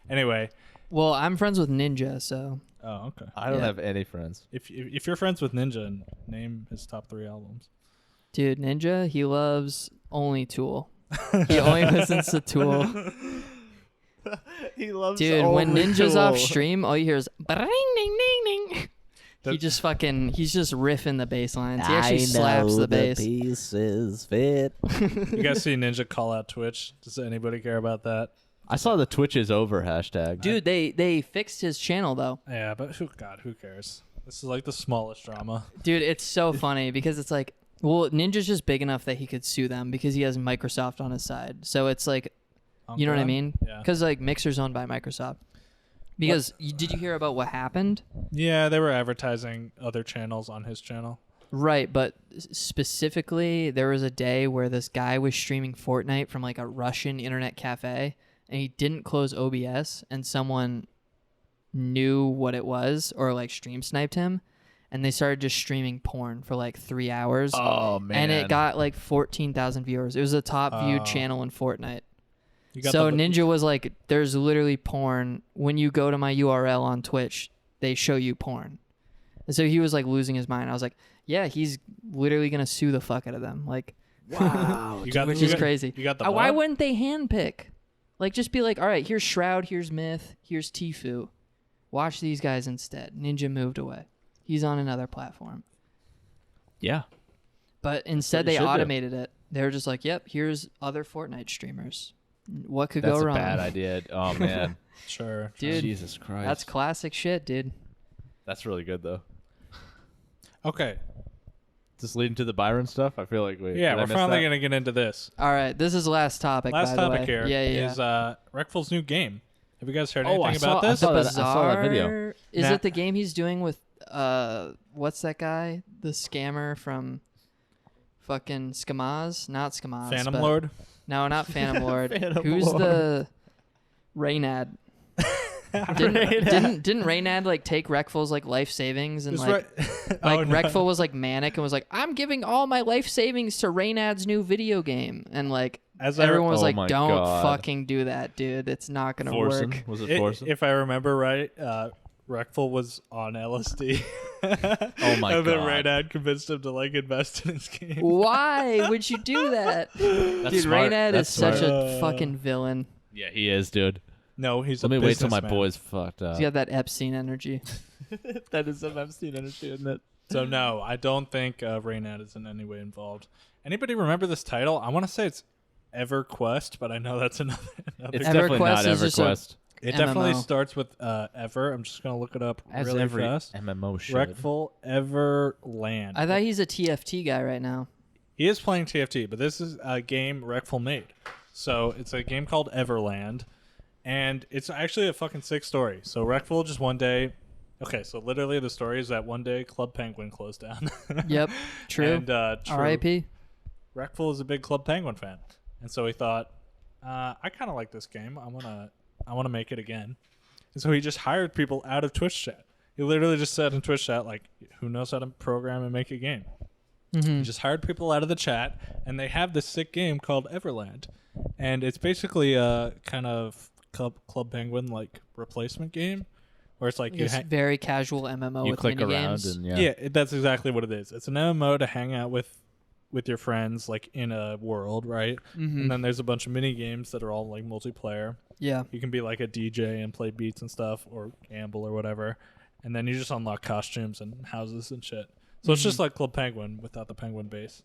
Anyway. Well, I'm friends with Ninja, so Oh, okay. I don't Yeah. have any friends. If you're friends with Ninja, name his top 3 albums. dude, Ninja, he loves only Tool. He only listens to Tool. He loves Dude, when Ninja's off stream, all you hear is ding ding ding ding. He's just riffing the bass lines. He actually slaps the bass. Pieces fit. You guys see Ninja call out Twitch? Does anybody care about that? I saw the Twitch is over hashtag. Dude, they fixed his channel though. Yeah, but who cares? This is like the smallest drama. Dude, it's so funny because it's like, well, Ninja's just big enough that he could sue them because he has Microsoft on his side. So it's like, you know what I mean? Yeah. Because like Mixer's owned by Microsoft. Because did you hear about what happened? Yeah, they were advertising other channels on his channel. Right, but specifically, there was a day where this guy was streaming Fortnite from like a Russian internet cafe, and he didn't close OBS, and someone knew what it was or like stream sniped him, and they started just streaming porn for like 3 hours. Oh man. And it got like 14,000 viewers. It was the top viewed channel in Fortnite. So Ninja was like, there's literally porn. When you go to my URL on Twitch, they show you porn. And so he was like losing his mind. I was like, yeah, he's literally going to sue the fuck out of them. Like, wow. which is crazy. You got the Why bot? wouldn't they handpick? Like, just be like, all right, here's Shroud, here's Myth, here's Tfue. Watch these guys instead. Ninja moved away. He's on another platform. Yeah. But instead, That's they what you should do. automated it. They were just like, yep, here's other Fortnite streamers. What could That's go a wrong? bad idea. Oh man. Sure. Dude, Jesus Christ. that's classic shit, dude. That's really good though. Okay. Just leading to the Byron stuff. I feel like we're finally gonna get into this. All right, this is the last topic. Last by topic the way. here is Reckful's new game. Have you guys heard anything about this? The I saw that video. Is it the game he's doing with what's that guy? The scammer from fucking Skamaz? Not Skamaz. Phantom Lord? No, not Phantom Lord. Phantom Who's Lord. the Raynad? Didn't Raynad like take Reckful's like life savings and Reckful was like manic and was like, I'm giving all my life savings to Raynad's new video game, and like everyone was like, don't fucking do that, dude. It's not gonna work. Was it Forsen? If I remember right, Reckful was on LSD. Oh my god! And then Raynad convinced him to like invest in his game. Why would you do that? Dude, Raynad is such a fucking villain. Yeah, he is, dude. No, he's Let a me wait till my businessman. boy's fucked up. He's got that Epstein energy. That is some Epstein energy, isn't it? So no, I don't think Raynad is in any way involved. Anybody remember this title? I want to say it's EverQuest, but I know that's another. It's definitely not EverQuest. It definitely starts with Ever. I'm just gonna look it up As really every fast. MMO should. Reckful Everland. I thought he's a TFT guy right now. He is playing TFT, but this is a game Reckful made. So it's a game called Everland, and it's actually a fucking sick story. So Reckful just one day. Okay, so literally the story is that one day Club Penguin closed down. Yep, true. And true. R.I.P. Reckful is a big Club Penguin fan, and so he thought, I kind of like this game. I wanna make it again. And so he just hired people out of Twitch chat. He literally just said in Twitch chat, like, who knows how to program and make a game? Mm-hmm. He just hired people out of the chat, and they have this sick game called Everland, and it's basically a kind of Club Penguin like replacement game, where it's like very casual MMO you with click mini around games. and that's exactly what it is. It's an MMO to hang out with your friends, like in a world, right? Mm-hmm. And then there's a bunch of mini games that are all like multiplayer. Yeah. You can be like a DJ and play beats and stuff, or gamble or whatever, and then you just unlock costumes and houses and shit. So it's just like Club Penguin without the penguin base.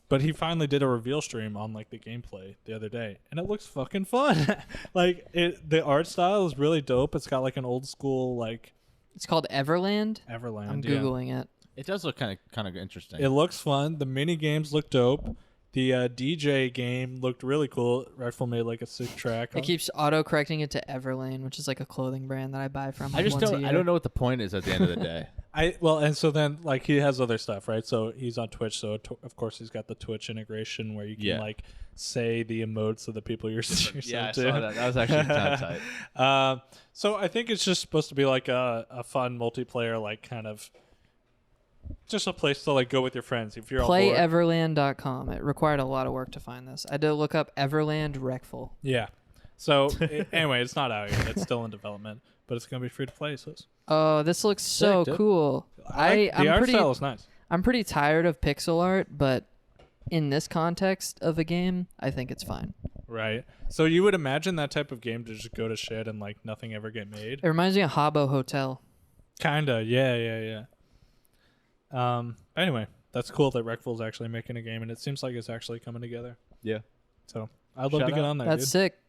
But he finally did a reveal stream on like the gameplay the other day, and it looks fucking fun. Like the art style is really dope. It's got like an old school like. It's called Everland. Everland. I'm googling it. it does look kind of interesting. It looks fun. The mini games look dope. The DJ game looked really cool. Reckful made like a sick track. It keeps auto-correcting it to Everlane, which is like a clothing brand that I buy from. I just once a don't. year. I don't know what the point is at the end of the day. And so then like he has other stuff, right? So he's on Twitch, so of course he's got the Twitch integration where you can like say the emotes of the people you're Yeah, I to. saw that. That was actually kind of tight. So I think it's just supposed to be like a fun multiplayer, like kind of just a place to like go with your friends if you're PlayEverland.com. It required a lot of work to find this. I had to look up Everland Reckful. Yeah. So anyway, it's not out yet. It's still in development, but it's gonna be free to play. So Oh, this looks so Sick, dude. cool. the art style is nice. I'm pretty tired of pixel art, but in this context of a game, I think it's fine. Right. So you would imagine that type of game to just go to shit and like nothing ever get made? It reminds me of Habbo Hotel. Kinda. Yeah. Anyway, that's cool that Reckful's actually making a game, and it seems like it's actually coming together. Yeah. So I'd love to get on there. That's dude. sick.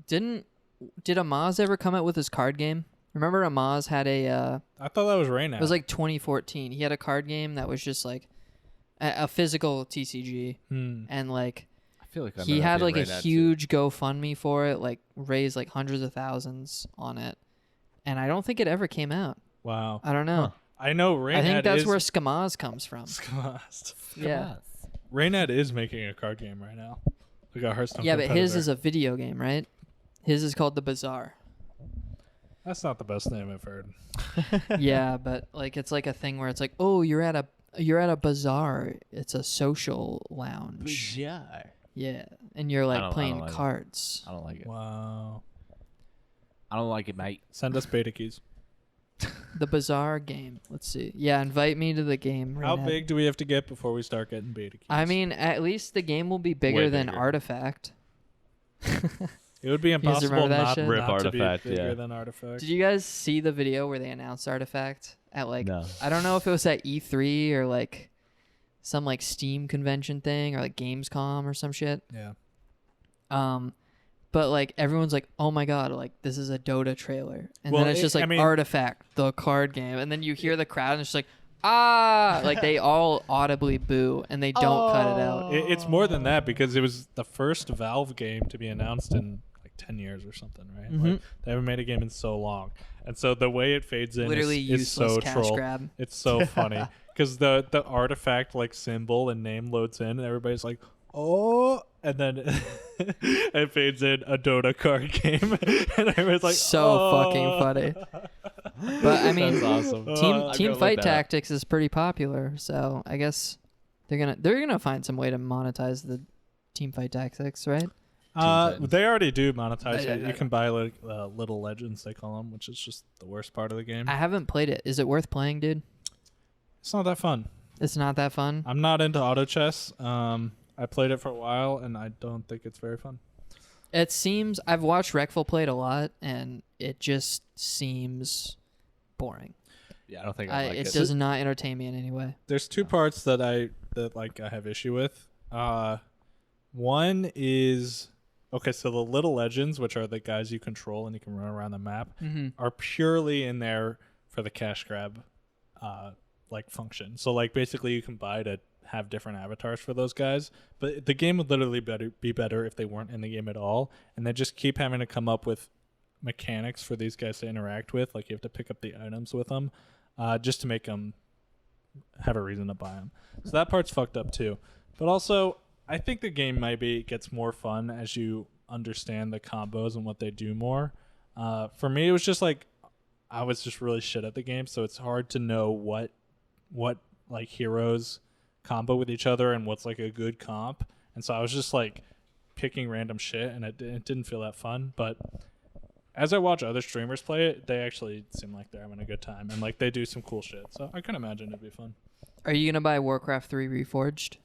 Did Amaz ever come out with his card game? Remember Amaz had I thought that was Raynad. It was like 2014. He had a card game that was just like a physical TCG, and like I feel like he had like a huge GoFundMe for it, like raised like hundreds of thousands on it, and I don't think it ever came out. Wow. I don't know. Huh. I know Raynad. I think that's where Skamaz comes from. Skamaz. Yeah. Raynad is making a card game right now. Like a Hearthstone. Yeah, but his is a video game, right? His is called The Bazaar. That's not the best name I've heard. Yeah, but like it's like a thing where it's like, oh, you're at a bazaar. It's a social lounge. Yeah, and you're like playing like cards. I don't like it. Wow. I don't like it, mate. Send us beta keys. The Bazaar game. Let's see. Yeah, invite me to the game. How Renat. big do we have to get before we start getting beta keys? I mean, at least the game will be bigger than bigger. Artifact. It would be impossible remember that not, shit? not Rip to Artifact, be bigger yeah. than Artifact. Did you guys see the video where they announced Artifact at like No. I don't know if it was at E3 or like some like Steam convention thing or like Gamescom or some shit. Yeah. but like everyone's like, oh my god, like this is a Dota trailer, and Well, then it's just like Artifact, the card game, and then you hear the crowd and it's just like, like they all audibly boo and they don't cut it out. It's more than that because it was the first Valve game to be announced in like 10 years or something, right? Like, they haven't made a game in so long, and so the way it fades in is so cash troll. grab. It's so funny because the Artifact like symbol and name loads in, and everybody's like, oh, and then it fades in a Dota card game, and everybody's like, so fucking funny. But I mean, that's awesome. team fight tactics is pretty popular, so I guess they're gonna find some way to monetize the team fight tactics, right? They already do monetize it. You can buy like little legends, they call them, which is just the worst part of the game. I haven't played it. Is it worth playing, dude? It's not that fun. It's not that fun. I'm not into auto chess. I played it for a while, and I don't think it's very fun. It seems I've watched Reckful play it a lot, and it just seems boring. Yeah, I don't think I like it. It does not entertain me in any way. There's two parts that I have issue with. One is okay. So the little legends, which are the guys you control and you can run around the map, are purely in there for the cash grab, like function. So like basically you can buy to have different avatars for those guys, but the game would literally be better if they weren't in the game at all, and they just keep having to come up with mechanics for these guys to interact with. Like you have to pick up the items with them, just to make them have a reason to buy them. So that part's fucked up too. But also, I think the game maybe gets more fun as you understand the combos and what they do more. For me, it was just like I was just really shit at the game, so it's hard to know what like heroes combo with each other and what's like a good comp. And so I was just like picking random shit, and it didn't feel that fun. But as I watch other streamers play it, they actually seem like they're having a good time, and like they do some cool shit. So I can imagine it'd be fun. Are you gonna buy Warcraft 3 Reforged?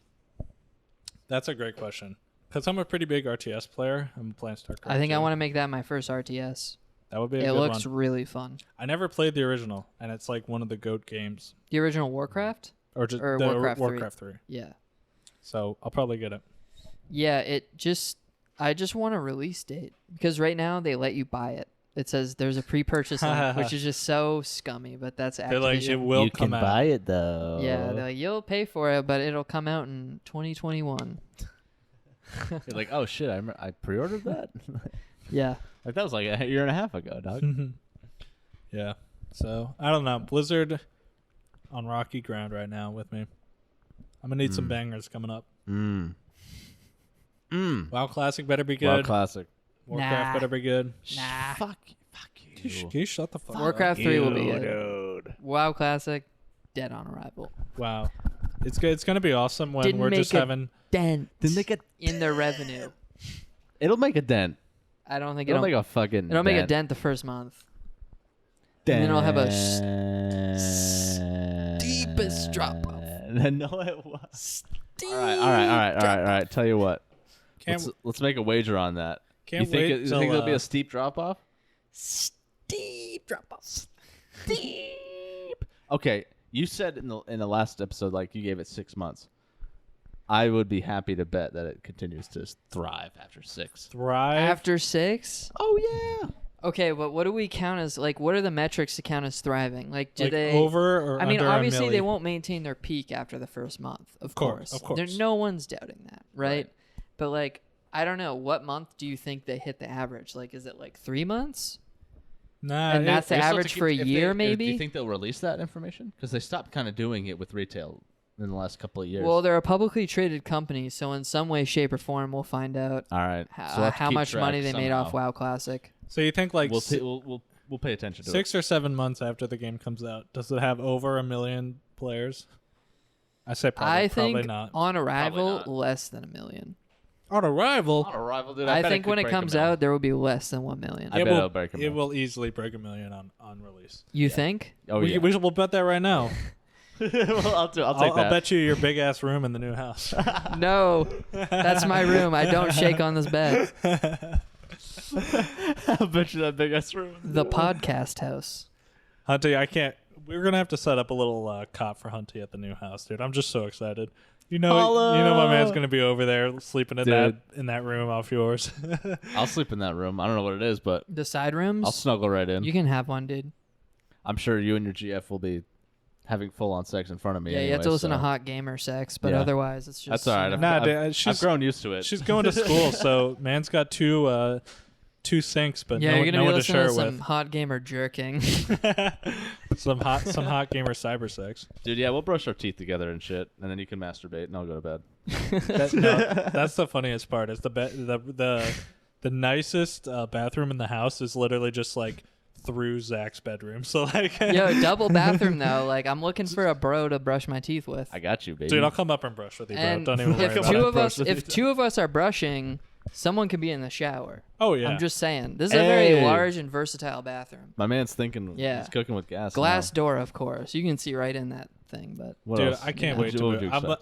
That's a great question. Because I'm a pretty big RTS player. I'm playing StarCraft. I think I want to make that my first RTS. That would be a good one. It looks one. really fun. I never played the original, and it's like one of the GOAT games. The original Warcraft? Or just or Warcraft 3. Yeah. So I'll probably get it. Yeah, I just want a release date. Because right now they let you buy it. It says there's a pre-purchase link, which is just so scummy, but that's Activision. They're like, it will you come can out. buy it though. Yeah, they're like, you'll pay for it, but it'll come out in 2021. You're like, oh shit, I pre-ordered that? Yeah. Like that was like a year and a half ago, dog. Yeah. So I don't know. Blizzard on rocky ground right now with me. I'm gonna need some bangers coming up. WoW Classic better be good. WoW Classic. Warcraft better be good. Nah. Fuck you. Can you shut the fuck up? Warcraft 3 will be good. Dude. WoW Classic, dead on arrival. Wow. It's good. It's gonna be awesome when Didn't we're make just a having dent Didn't make a in their revenue. It'll make a dent. I don't think It'll make a fucking it'll dent. make a dent the first month. And then it'll have a steepest drop off. No, it was. All right. Tell you what. Let's make a wager on that. Can't you think wait. You think it'll be a steep drop off? Steep drop off. Steep. Okay, you said in the last episode, like you gave it 6 months. I would be happy to bet that it continues to thrive after 6. Thrive After 6? Oh yeah. Okay, but what do we count as, like, what are the metrics to count as thriving? Like, do like they over or I mean, under obviously a they milli? won't maintain their peak after the first month. Of course. Of course. No one's doubting that, right? But like, I don't know, what month do you think they hit the average? Like, is it like 3 months? Nah, And that's the They're supposed average to for a keep- if year, they- maybe? Do you think they'll release that information? Because they stopped kind of doing it with retail in the last couple of years. Well, they're a publicly traded company, so in some way, shape, or form, we'll find out all right. how much money they made off WoW Classic. So you think like We'll pay attention to 6 or 7 months after the game comes out, does it have over 1 million players? I say probably think not. on arrival, not. less than 1 million. On arrival, On arrival, dude. I bet think could when it break 1 comes million. out, there will be less than 1 million. I bet it'll break 1 it million. will easily break 1 million on release. You think? Oh we, yeah. we'll bet that right now. Well, I'll take I'll that. bet you your big ass room in the new house. No, that's my room. I don't shake on this bed. I'll bet you that big ass room. The podcast house. Hunty, I can't. We're gonna have to set up a little cot for Hunty at the new house, dude. I'm just so excited. You know my man's gonna be over there sleeping in that room off yours. I'll sleep in that room. I don't know what it is, but The side rooms. I'll snuggle right in. You can have one, dude. I'm sure you and your GF will be having full-on sex in front of me. Yeah, anyway, you have to listen so. to hot gamer sex, but Yeah. otherwise it's just. That's all right. I've grown used to it. She's going to school, so man's got two sinks, but Yeah, no, you're gonna no be one to listening share to it some with. hot gamer jerking. some hot gamer cyber sex. Dude, yeah, we'll brush our teeth together and shit, and then you can masturbate, and I'll go to bed. That's the funniest part. Is the nicest bathroom in the house is literally just like through Zach's bedroom. So like, Yo, double bathroom though. Like I'm looking for a bro to brush my teeth with. I got you, baby. dude, I'll come up and brush with you, bro. And Don't even worry if about it. two of us are brushing, someone can be in the shower. Oh yeah. I'm just saying. This is a very large and versatile bathroom. My man's thinking. Yeah. He's cooking with gas. Glass now. door, of course. You can see right in that thing, but What dude, else? I can't wait to move.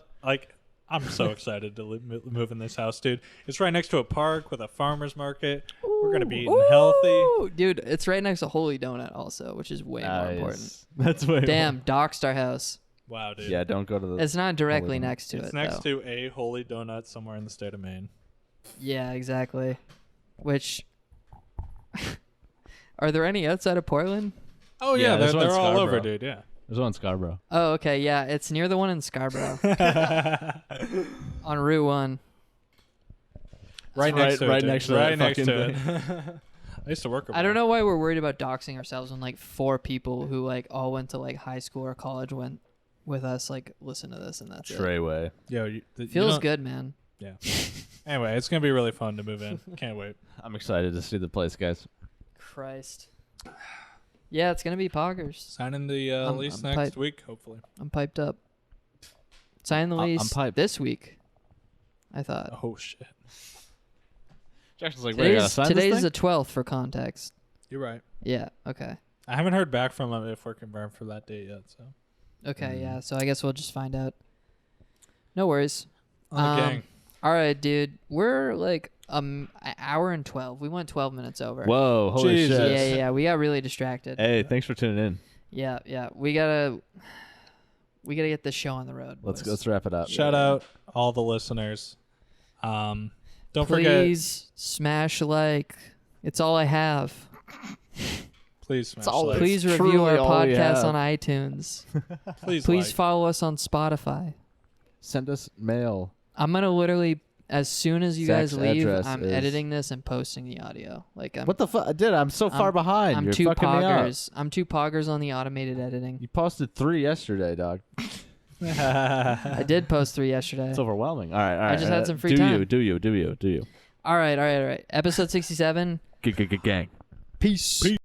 I'm so excited to move in this house, dude. It's right next to a park with a farmer's market. We're gonna be eating healthy. Dude, it's right next to Holy Donut also, which is way more important. That's way Damn, doxed our house. Wow, dude. Yeah, don't go to the. It's not directly Holy next to It's it, next though. to a Holy Donut somewhere in the state of Maine. Yeah, exactly. Which are there any outside of Portland? Oh Yeah, yeah, there's one in they're all over, Scarborough. dude. Yeah. There's one in Scarborough. Oh, okay, yeah, it's near the one in Scarborough on Route 1. Right next to it. right dude. next to right that next fucking to it. thing. I used to work over I don't there. know why we're worried about doxing ourselves when like 4 people who like all went to like high school or college went with us like listen to this and that's it. Treyway. Yo, Feels good, man. Yeah. Anyway, it's gonna be really fun to move in. Can't wait. I'm excited to see the place, guys. Christ. Yeah, it's gonna be poggers. Signing the lease I'm next week, hopefully. I'm piped up. Sign the I'm lease piped. this week. I thought. Oh shit. Jackson's like, wait, I gotta sign Today's this the thing? 12th for context. You're right. Yeah. Okay. I haven't heard back from them if we're confirmed for that date yet. So Okay. Yeah. So I guess we'll just find out. No worries. on the gang. All right, dude. We're like an hour and 12. We went 12 minutes over. Whoa, holy Jesus. shit. Yeah. We got really distracted. Hey, thanks for tuning in. Yeah. We gotta get this show on the road. boys. Let's wrap it up. Shout out all the listeners. Don't forget. Please smash like. It's all I have. Please smash all like. Please Truly review our all we podcast have. on iTunes. Please Please like. follow us on Spotify. Send us mail. I'm gonna literally, as soon as you Zach's guys leave, address I'm is- editing this and posting the audio. Like I'm, What the fuck? Dude, I'm so far behind. I'm You're 2 fucking me up. poggers. I'm 2 poggers on the automated editing. You posted 3 yesterday, dog. I did post 3 yesterday. It's overwhelming. All right. I just had some free time. Do you? All right. Episode 67. Gang. Peace.